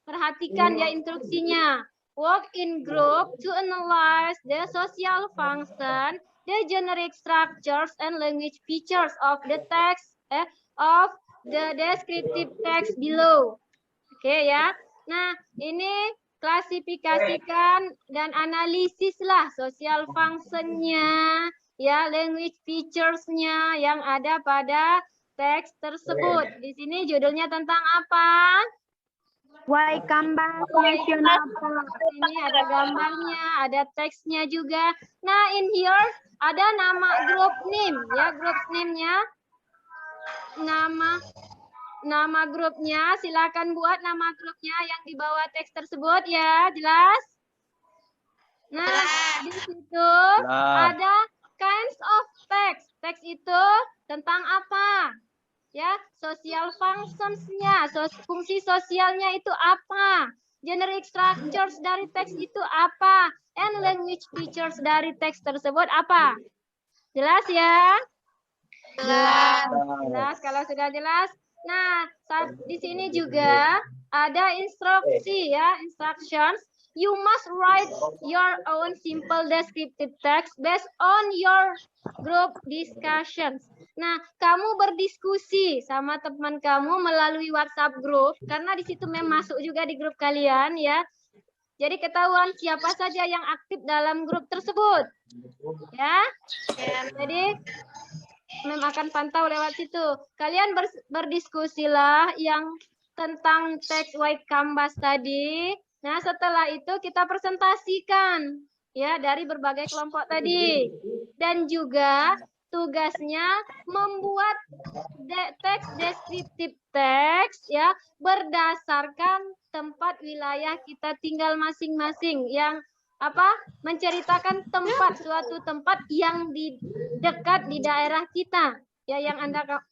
Perhatikan ya instruksinya. Work in group to analyze the social function, the generic structures and language features of the text of the descriptive text below. Oke ya. Nah, ini klasifikasikan dan analisislah social function-nya, ya, language features-nya yang ada pada teks tersebut. Di sini judulnya tentang apa? Waikambas National Park. Ini ada gambarnya, ada teksnya juga. Nah, in here ada nama group name, ya, group name-nya. Nama grupnya, silakan buat nama grupnya yang di bawah teks tersebut ya, jelas? Nah, di situ ada kinds of text. Teks itu tentang apa? Ya, social functions-nya, fungsi sosialnya itu apa? Generic structures dari teks itu apa? And language features dari teks tersebut apa? Jelas ya? Jelas. Kalau sudah jelas, nah, di sini juga ada instruksi ya, instructions. You must write your own simple descriptive text based on your group discussions. Nah, kamu berdiskusi sama teman kamu melalui WhatsApp group, karena di situ masuk juga di grup kalian ya. Jadi ketahuan siapa saja yang aktif dalam grup tersebut. Ya. Jadi Mem akan pantau lewat situ. Kalian berdiskusilah yang tentang teks white canvas tadi. Nah, setelah itu kita presentasikan ya dari berbagai kelompok tadi. Dan juga tugasnya membuat teks deskriptif teks ya berdasarkan tempat wilayah kita tinggal masing-masing yang menceritakan suatu tempat yang dekat di daerah kita ya,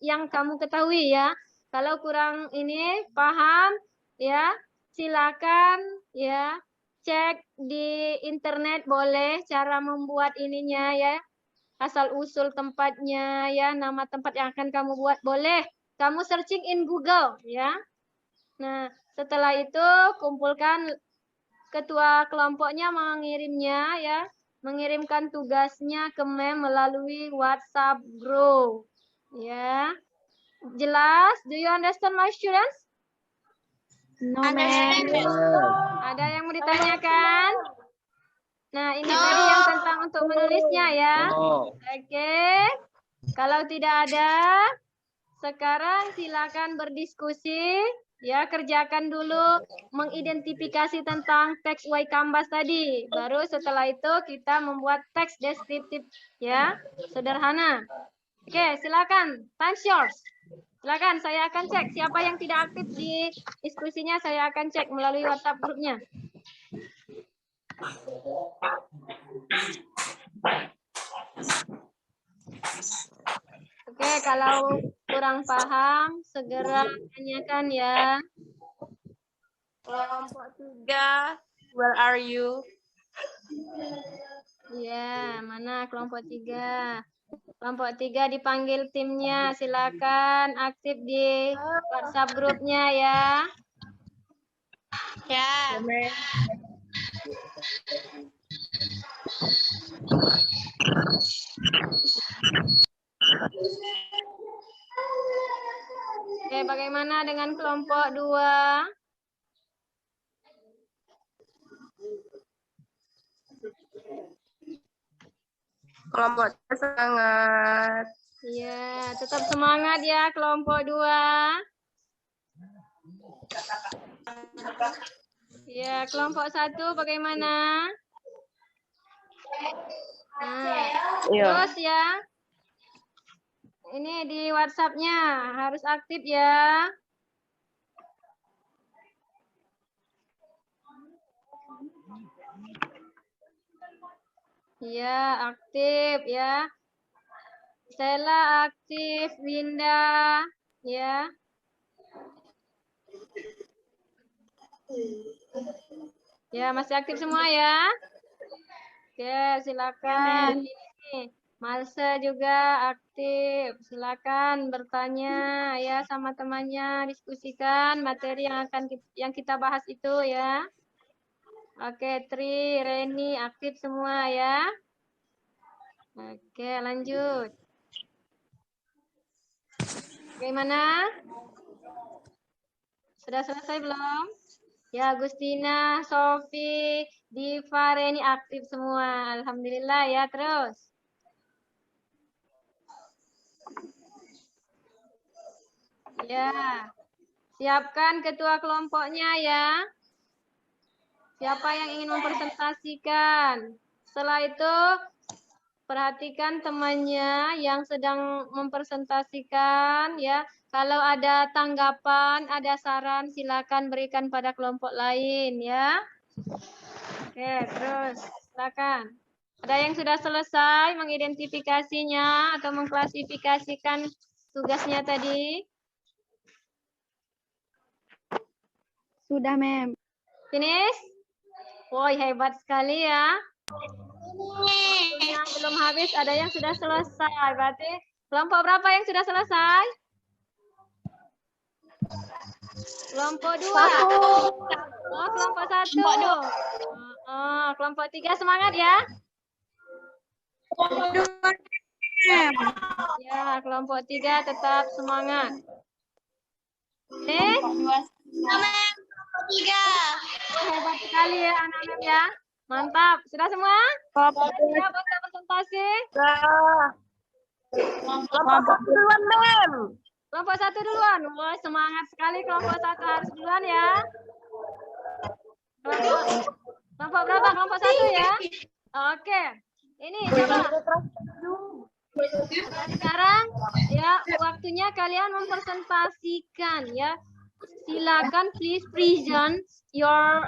yang kamu ketahui ya. Kalau kurang ini paham ya, silakan ya cek di internet, boleh cara membuat ininya ya, asal usul tempatnya ya, nama tempat yang akan kamu buat, boleh kamu searching in Google ya. Nah, setelah itu kumpulkan, ketua kelompoknya mengirimkan tugasnya ke Mem melalui WhatsApp group. Ya. Jelas? Do you understand my students? No, ma'am. Ada yang mau ditanyakan? Nah, ini tadi yang tentang untuk menulisnya ya. Oke. Kalau tidak ada, sekarang silakan berdiskusi. Ya, kerjakan dulu mengidentifikasi tentang teks white canvas tadi. Baru setelah itu kita membuat teks deskriptif ya, sederhana. Oke, silakan. Time's yours. Silakan, saya akan cek siapa yang tidak aktif di diskusinya, saya akan cek melalui WhatsApp grupnya. Oke, kalau kurang paham, segera tanyakan ya. Kelompok 3, where are you? Ya, mana kelompok 3? Kelompok 3 dipanggil timnya, silakan aktif di WhatsApp grupnya ya. Ya. Oke, bagaimana dengan kelompok 2? Kelompok semangat. Iya, tetap semangat ya kelompok 2. Ya, kelompok 1 bagaimana? Nah, terus ya. Ini di WhatsApp-nya harus aktif ya. Ya, aktif ya. Stella aktif, Winda ya. Ya, masih aktif semua ya. Oke, silakan. Ini Malse juga aktif. Silakan bertanya ya sama temannya, diskusikan materi yang kita bahas itu ya. Oke, Tri, Reni aktif semua ya. Oke, lanjut. Bagaimana? Sudah selesai belum? Ya, Agustina, Sofi, Diva, Reni aktif semua. Alhamdulillah ya, terus. Ya, siapkan ketua kelompoknya ya. Siapa yang ingin mempresentasikan? Setelah itu, perhatikan temannya yang sedang mempresentasikan ya. Kalau ada tanggapan, ada saran, silakan berikan pada kelompok lain ya. Oke, terus silakan. Ada yang sudah selesai mengidentifikasinya atau mengklasifikasikan tugasnya tadi? Sudah, Mem. Finish? Woi, hebat sekali ya. Yang belum habis, ada yang sudah selesai. Berarti kelompok berapa yang sudah selesai? Kelompok 2. Oh, kelompok 1. Oh, kelompok 3 semangat ya. Ya, kelompok 3 tetap semangat. Hebat sekali ya anak-anak ya. Mantap. Sudah semua? Siap untuk presentasi? Kelompok 1 duluan. Wah, semangat sekali kelompok 1 harus duluan ya. Kelompok berapa? Kelompok 1 ya? Oke. Ini coba. Sekarang ya waktunya kalian mempresentasikan ya. Silakan please present your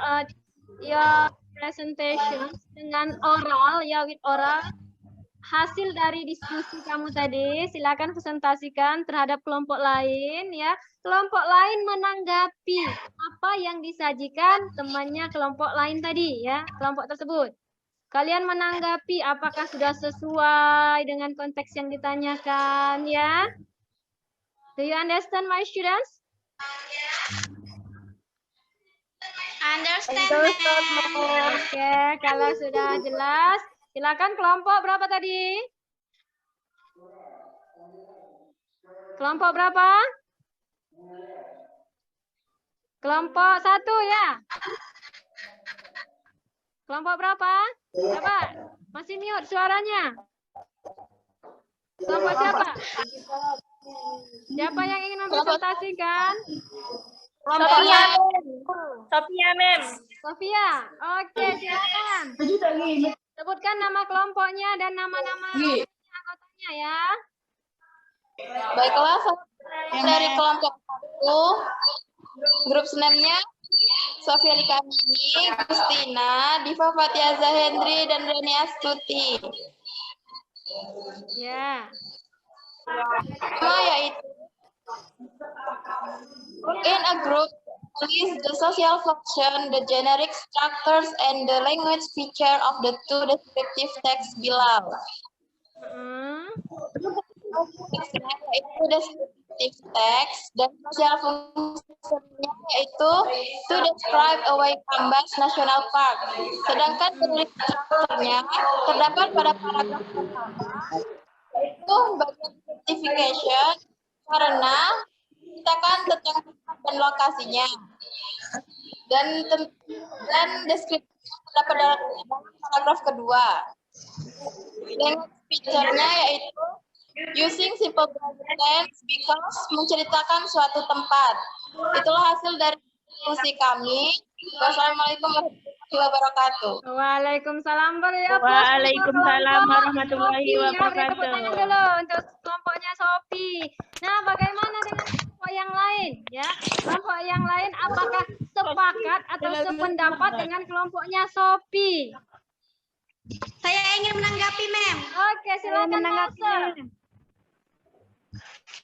presentation dengan oral ya, with oral. Hasil dari diskusi kamu tadi silakan presentasikan terhadap kelompok lain ya. Kelompok lain menanggapi apa yang disajikan temannya kelompok lain tadi ya, kelompok tersebut. Kalian menanggapi apakah sudah sesuai dengan konteks yang ditanyakan ya. Do you understand my students? Understand. Oke, kalau sudah jelas, silakan kelompok berapa tadi? Kelompok berapa? Kelompok 1 ya. Kelompok berapa? Berapa? Masih mute suaranya. Kelompok siapa? Siapa yang ingin mempresentasikan? Sophia. Sophia, Mem. Sofia. Oke, silakan. Sebutkan nama kelompoknya dan nama-nama anggotanya ya. Baiklah, dari kelompok 1, grup senamnya Sofia Likani, Gustina, Diva Fatia Zahendri, dan Reni Astuti. Ya. Nama yaitu in a group, list the social function, the generic structures, and the language feature of the two descriptive texts below. Yaitu descriptive text dan social fungsinya yaitu to describe a Waikambas National Park. Sedangkan generic strukturnya terdapat pada paragraf pertama, yaitu bagian identification karena menceritakan tentang tempat dan lokasinya. Dan deskripsi terdapat dalam paragraf kedua. Language feature-nya yaitu using simple present tense because menceritakan suatu tempat. Itulah hasil dari diskusi kami. Wassalamualaikum warahmatullahi wabarakatuh. Waalaikumsalam Waalaikumsalam warahmatullahi wabarakatuh. Pertanyaan dulu untuk kelompoknya Sophie. Nah, bagaimana dengan kelompok yang lain? Ya, kelompok yang lain apakah sepakat atau sependapat dengan kelompoknya Sophie? Saya ingin menanggapi, Mem. Oke, silakan Master.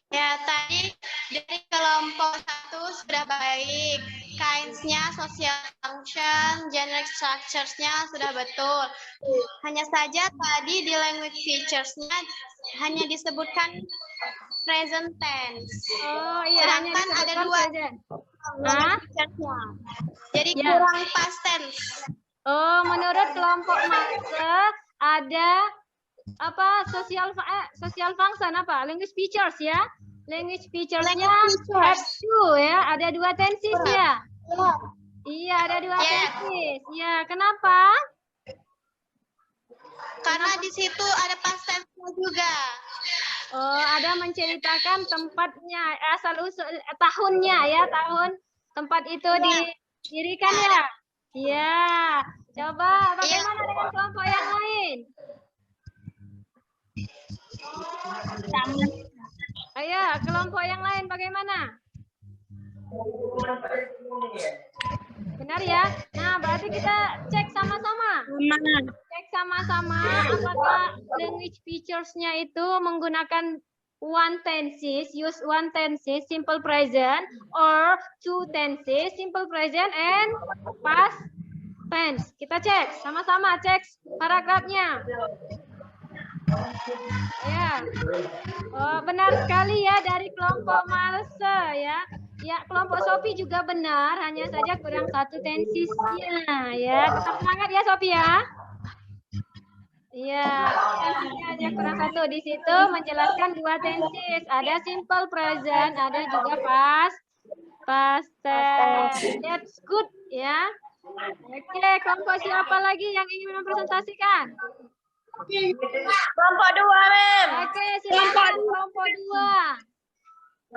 Ya, tadi dari kelompok 1 sudah baik. kinds-nya, social function, generic structures-nya sudah betul. Hanya saja tadi di language features-nya hanya disebutkan present tense. Oh iya, hanya Sedangkan ada disebutkan dua present. language features-nya. Jadi Ya. kurang past tense. Oh, menurut kelompok Marke ada apa social function apa? Language features ya. Language features-nya have two ya, ada dua tensesnya. Iya, ada dua tenses. Ya, kenapa? Karena di situ ada past tense-nya juga. Oh, ada menceritakan tempatnya, asal usul tahunnya ya, tahun tempat itu didirikan ya. Iya. Coba bagaimana dengan kelompok yang lain? Ayo, kelompok yang lain bagaimana? Benar ya? Nah, berarti kita cek sama-sama. Cek sama-sama apakah language features-nya itu menggunakan one tenses, use one tenses, simple present, or two tenses, simple present and past tense. Kita cek, sama-sama cek paragrafnya. Ya, oh, benar sekali ya dari kelompok Marse ya. Ya, kelompok Sophie juga benar, hanya saja kurang satu tensisnya ya. Tetap semangat ya Sophie ya. Iya, tensisnya aja kurang satu. Di situ menjelaskan dua tensis, ada simple present, ada juga past tense. That's good ya. Oke, kelompok siapa lagi yang ingin mempresentasikan? Kelompok 2, Mem. Oke, silakan kelompok 2.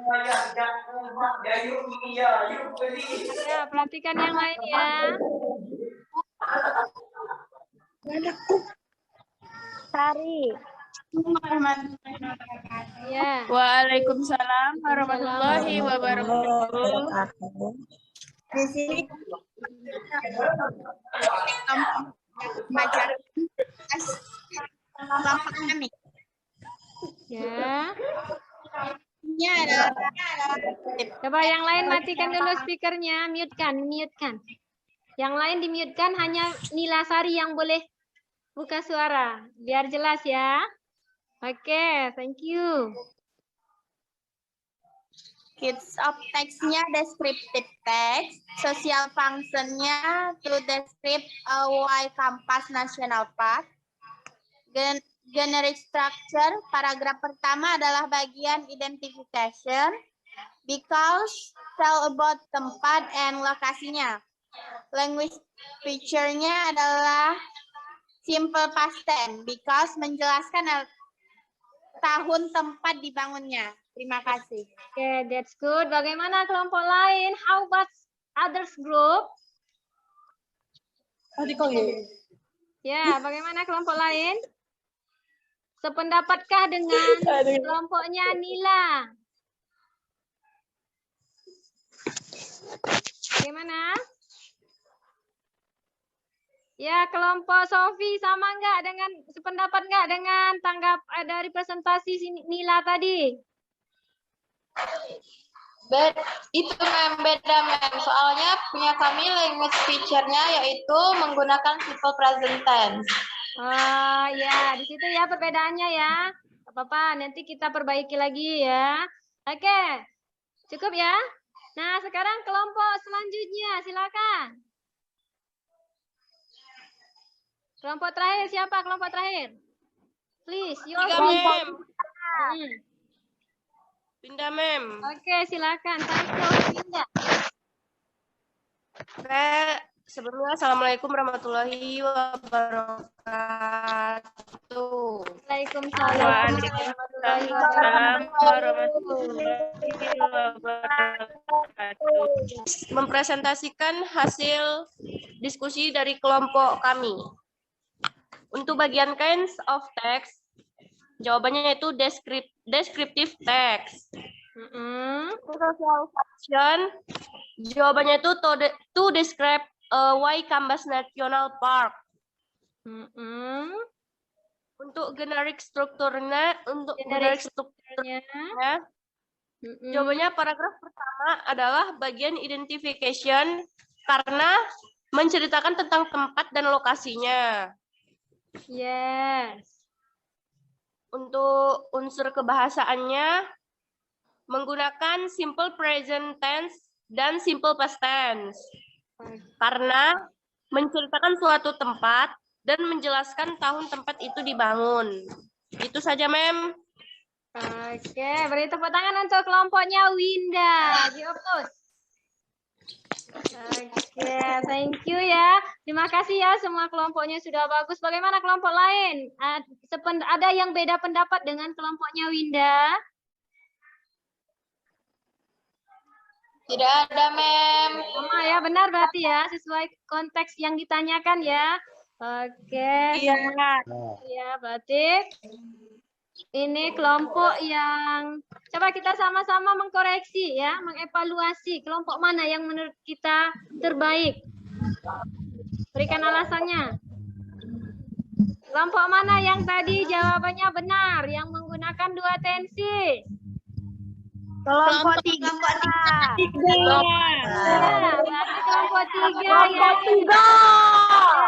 Ya, perhatikan yang lain ya. Sari. Ya. Waalaikumsalam warahmatullahi wabarakatuh. Di sini kelompok kami. Ya. Ini adalah Coba yang lain matikan dulu speakernya, mute-kan. Yang lain di-mute-kan, hanya Nila Sari yang boleh buka suara, biar jelas ya. Oke, thank you. kids of text-nya descriptive text, social function-nya to describe a why campus national park. Generic structure, paragraf pertama adalah bagian identification, because tell about tempat and lokasinya. Language feature-nya adalah simple past tense, because menjelaskan tahun tempat dibangunnya. Terima kasih. Oke, that's good. Bagaimana kelompok lain? How about others group? Ya, bagaimana kelompok lain? Sependapatkah dengan kelompoknya Nila? Bagaimana? Ya, kelompok Sofi sama enggak dengan sependapat enggak dengan tanggap dari presentasi Nila tadi? Itu beda mem. Soalnya punya kami language feature-nya yaitu menggunakan simple present tense. Oh ya, di situ ya perbedaannya ya. Gak apa-apa, nanti kita perbaiki lagi ya. Oke, cukup ya. Nah, sekarang kelompok selanjutnya, silakan. Kelompok terakhir siapa? Kelompok terakhir. Please, your Mem. Pindah, Mem. Oke, silakan. Thank you, Pindah. Oke, sebelumnya Assalamualaikum warahmatullahi wabarakatuh. Waalaikumsalam. Waalaikumsalam warahmatullahi wabarakatuh. Mempresentasikan hasil diskusi dari kelompok kami. Untuk bagian kinds of text, jawabannya itu descriptive text. Social function, jawabannya itu to describe why campus national park. Untuk generic strukturnya, Jawabannya paragraf pertama adalah bagian identification karena menceritakan tentang tempat dan lokasinya. Yes. Untuk unsur kebahasaannya menggunakan simple present tense dan simple past tense. Karena menceritakan suatu tempat dan menjelaskan tahun tempat itu dibangun. Itu saja, Mem. Oke, beri tepuk tangan untuk kelompoknya Winda. Diopus. Oke, thank you ya. Terima kasih ya semua kelompoknya sudah bagus. Bagaimana kelompok lain? Ada yang beda pendapat dengan kelompoknya Winda? Tidak ada, Mem. Sama ya, benar berarti ya, sesuai konteks yang ditanyakan ya. Oke, semua ya, berarti ini kelompok yang coba kita sama-sama mengkoreksi ya, mengevaluasi kelompok mana yang menurut kita terbaik. Berikan alasannya. Kelompok mana yang tadi jawabannya benar, yang menggunakan dua tensi? Kelompok 3. Ya, berarti kelompok 3 ya.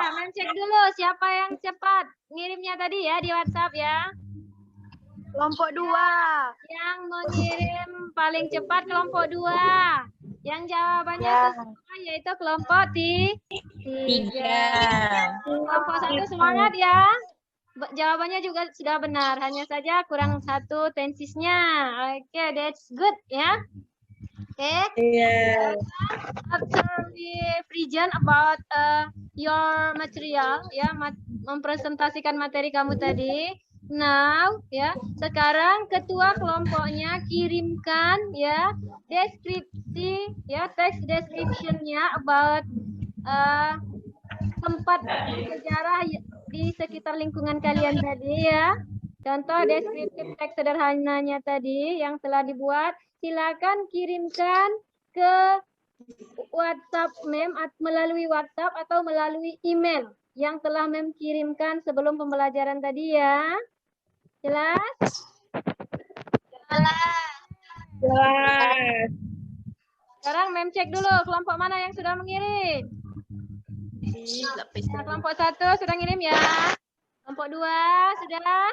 Ya, mencek dulu siapa yang cepat ngirimnya tadi ya di WhatsApp ya. Kelompok 2. Yang mengirim paling cepat kelompok 2. Yang jawabannya sesuai yaitu kelompok 3. Kelompok 1 semangat ya. Jawabannya juga sudah benar, hanya saja kurang satu tensisnya. Oke, that's good ya. Oke. After we present about your material ya, mempresentasikan materi kamu tadi. Now ya, sekarang ketua kelompoknya kirimkan ya deskripsi ya, text description-nya about tempat sejarah di sekitar lingkungan kalian tadi ya. Contoh deskriptif teks sederhananya tadi yang telah dibuat, silakan kirimkan ke WhatsApp Mem melalui WhatsApp atau melalui email yang telah Mem kirimkan sebelum pembelajaran tadi ya. Jelas? Jelas. Sekarang Mem cek dulu kelompok mana yang sudah mengirim. Nah, kelompok 1 sudah ngirim ya. Kelompok 2 sudah.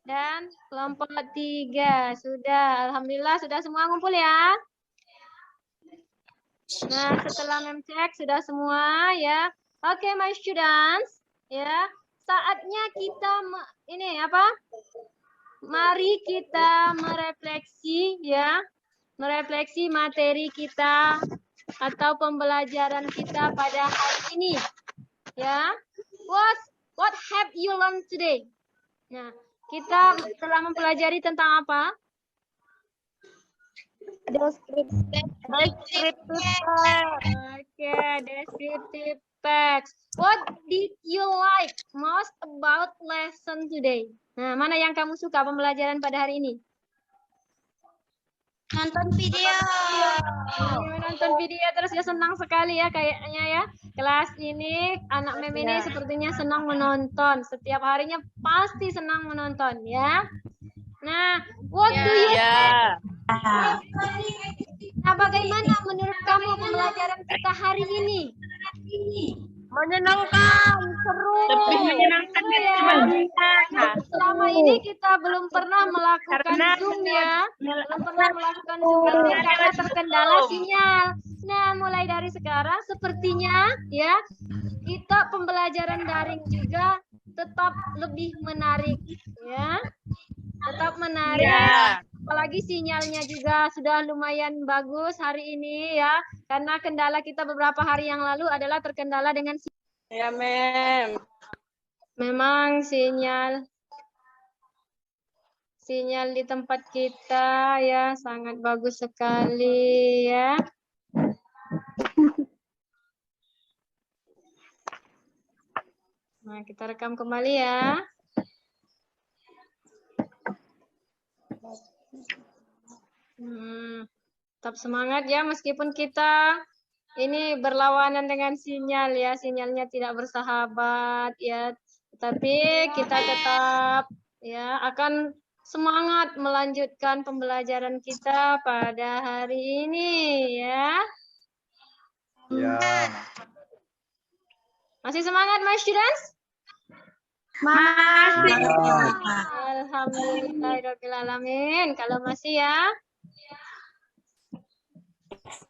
Dan kelompok 3 sudah. Alhamdulillah sudah semua ngumpul ya. Nah, setelah Mem cek sudah semua ya. Oke, my students, ya. Saatnya kita mari kita merefleksi ya. Merefleksi materi kita atau pembelajaran kita pada hari ini. Ya. What have you learned today? Nah, kita telah mempelajari tentang apa? Deskriptif. Oke, descriptive text. What did you like most about lesson today? Nah, mana yang kamu suka pembelajaran pada hari ini? Nonton video. Nonton video terus ya, senang sekali ya kayaknya ya. Kelas ini anak Mem ini sepertinya senang menonton. Setiap harinya pasti senang menonton ya. Nah, what do you think? Nah, bagaimana menurut kamu pembelajaran kita hari ini? Menyenangkan, seru. Lebih menyenangkan ya. Nah, selama ini kita belum pernah melakukan Zoom ya. Belum pernah melakukan Zoom karena terkendala sinyal. Nah, mulai dari sekarang sepertinya ya, kita pembelajaran daring juga tetap lebih menarik ya. Tetap menarik. Ya. Apalagi sinyalnya juga sudah lumayan bagus hari ini ya. Karena kendala kita beberapa hari yang lalu adalah terkendala dengan Ya, Mem. memang sinyal di tempat kita ya sangat bagus sekali ya. Nah, kita rekam kembali ya. Tetap semangat ya meskipun kita ini berlawanan dengan sinyal ya, sinyalnya tidak bersahabat ya, tapi kita tetap ya akan semangat melanjutkan pembelajaran kita pada hari ini ya. Ya. Masih semangat, my students? Masih. Alhamdulillahirrahmanirrahim. Kalau masih ya.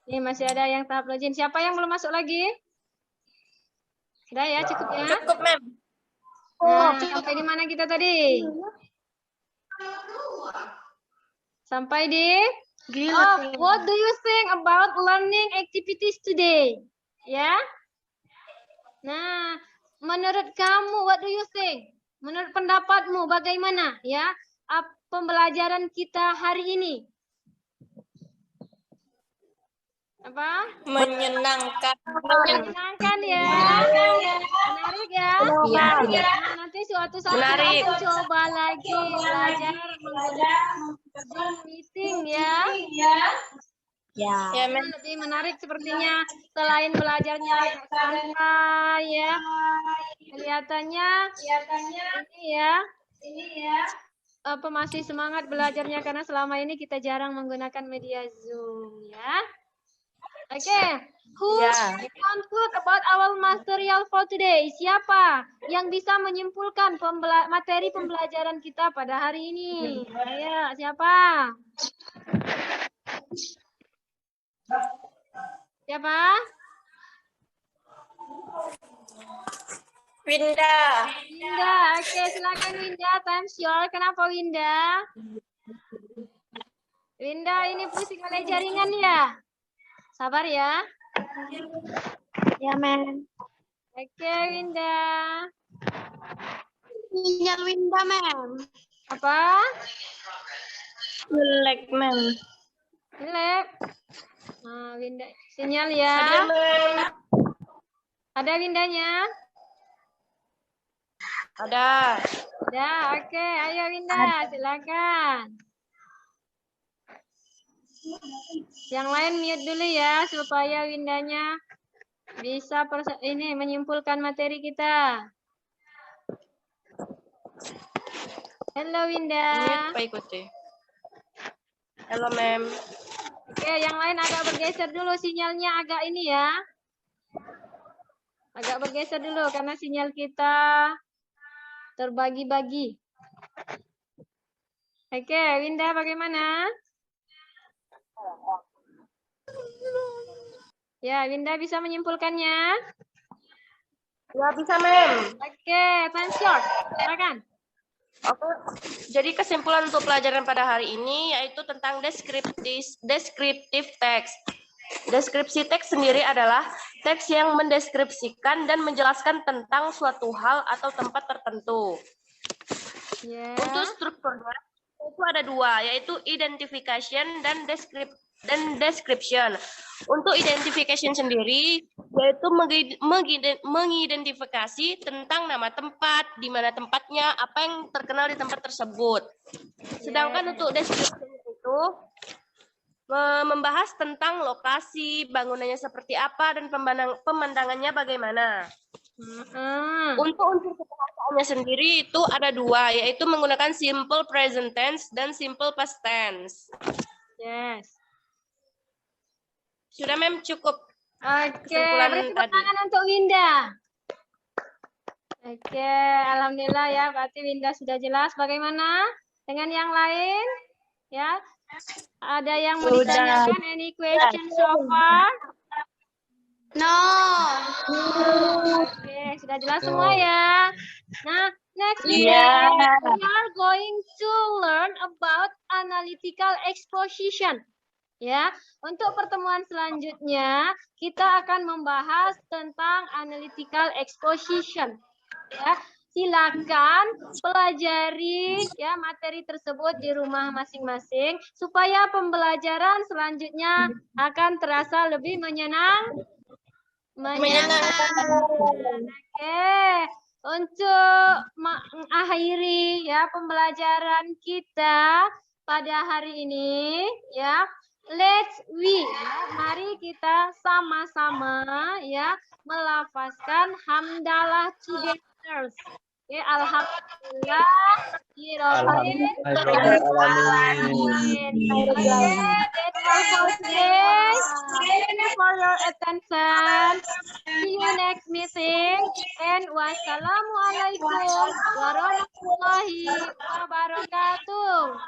Ini masih ada yang tahap login. Siapa yang belum masuk lagi? Sudah ya, cukup ya? Cukup, Mem. Nah, sampai di mana kita tadi? Sampai di what do you think about learning activities today? Ya. Nah, menurut kamu, what do you think? Menurut pendapatmu bagaimana ya pembelajaran kita hari ini? Apa? Menyenangkan. Menyenangkan ya. Menarik ya. Iya. Nah, nanti suatu saat Menarik. kita coba lagi belajar menggunakan Zoom meeting ya. Ya, Mem. Lebih menarik sepertinya selain belajarnya agak santai ya. Kelihatannya ini ya. Apa masih semangat belajarnya karena selama ini kita jarang menggunakan media Zoom ya. Oke, who conclude about our material for today? Siapa yang bisa menyimpulkan materi pembelajaran kita pada hari ini? Ayo, siapa? Siapa? Winda. Winda, oke silakan Winda, time's your. Kenapa Winda? Winda ini pusing oleh jaringan ya? Sabar ya. Ya, Mem. Oke Winda. Sinyal Winda, Mem. Apa? Jelek, Mem. Jelek. Nah, Winda sinyal ya. Ada Windanya? Ada. Ada, oke. Ayo Winda, silakan. Yang lain mute dulu ya supaya Windanya bisa ini menyimpulkan materi kita. Halo Winda. Mute Pak ikuti. Halo, Mem. Oke, yang lain agak bergeser dulu sinyalnya agak ini ya. Agak bergeser dulu karena sinyal kita terbagi-bagi. Oke, Winda bagaimana? Ya, Winda bisa menyimpulkannya? Ya, bisa, Mem. Oke, time short. Silakan. Oke, jadi kesimpulan untuk pelajaran pada hari ini yaitu tentang descriptive text. Deskripsi teks sendiri adalah teks yang mendeskripsikan dan menjelaskan tentang suatu hal atau tempat tertentu. Ya. Untuk strukturnya itu ada dua, yaitu identification dan description. Untuk identification sendiri, yaitu mengidentifikasi tentang nama tempat, di mana tempatnya, apa yang terkenal di tempat tersebut. Sedangkan untuk description itu membahas tentang lokasi, bangunannya seperti apa, dan pemandangannya bagaimana. Untuk unsur kebahasaannya sendiri itu ada dua, yaitu menggunakan simple present tense dan simple past tense. Yes. Sudah, Mem, cukup. Oke, Kesimpulan beri tepuk tadi. tangan untuk Winda. Oke, alhamdulillah ya, berarti Winda sudah jelas. Bagaimana dengan yang lain? Ya, ada yang mau ditanyakan? Any question so far? No. Oke, sudah jelas semua ya. Nah, next we Iya. are going to learn about analytical exposition. Ya, untuk pertemuan selanjutnya kita akan membahas tentang analytical exposition. Ya, silakan pelajari ya materi tersebut di rumah masing-masing supaya pembelajaran selanjutnya akan terasa lebih menyenangkan. Oke, untuk mengakhiri ya pembelajaran kita pada hari ini ya. Mari kita sama-sama ya melafazkan hamdalah together. Oke, alhamdulillah. Alhamdulillah. Okay, that's all for today. Thank you for your attention. See you next meeting. And wassalamualaikum warahmatullahi wabarakatuh.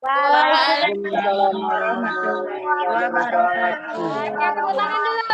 Waalaikumsalam warahmatullahi wabarakatuh. Oke, tepuk tangan dulu.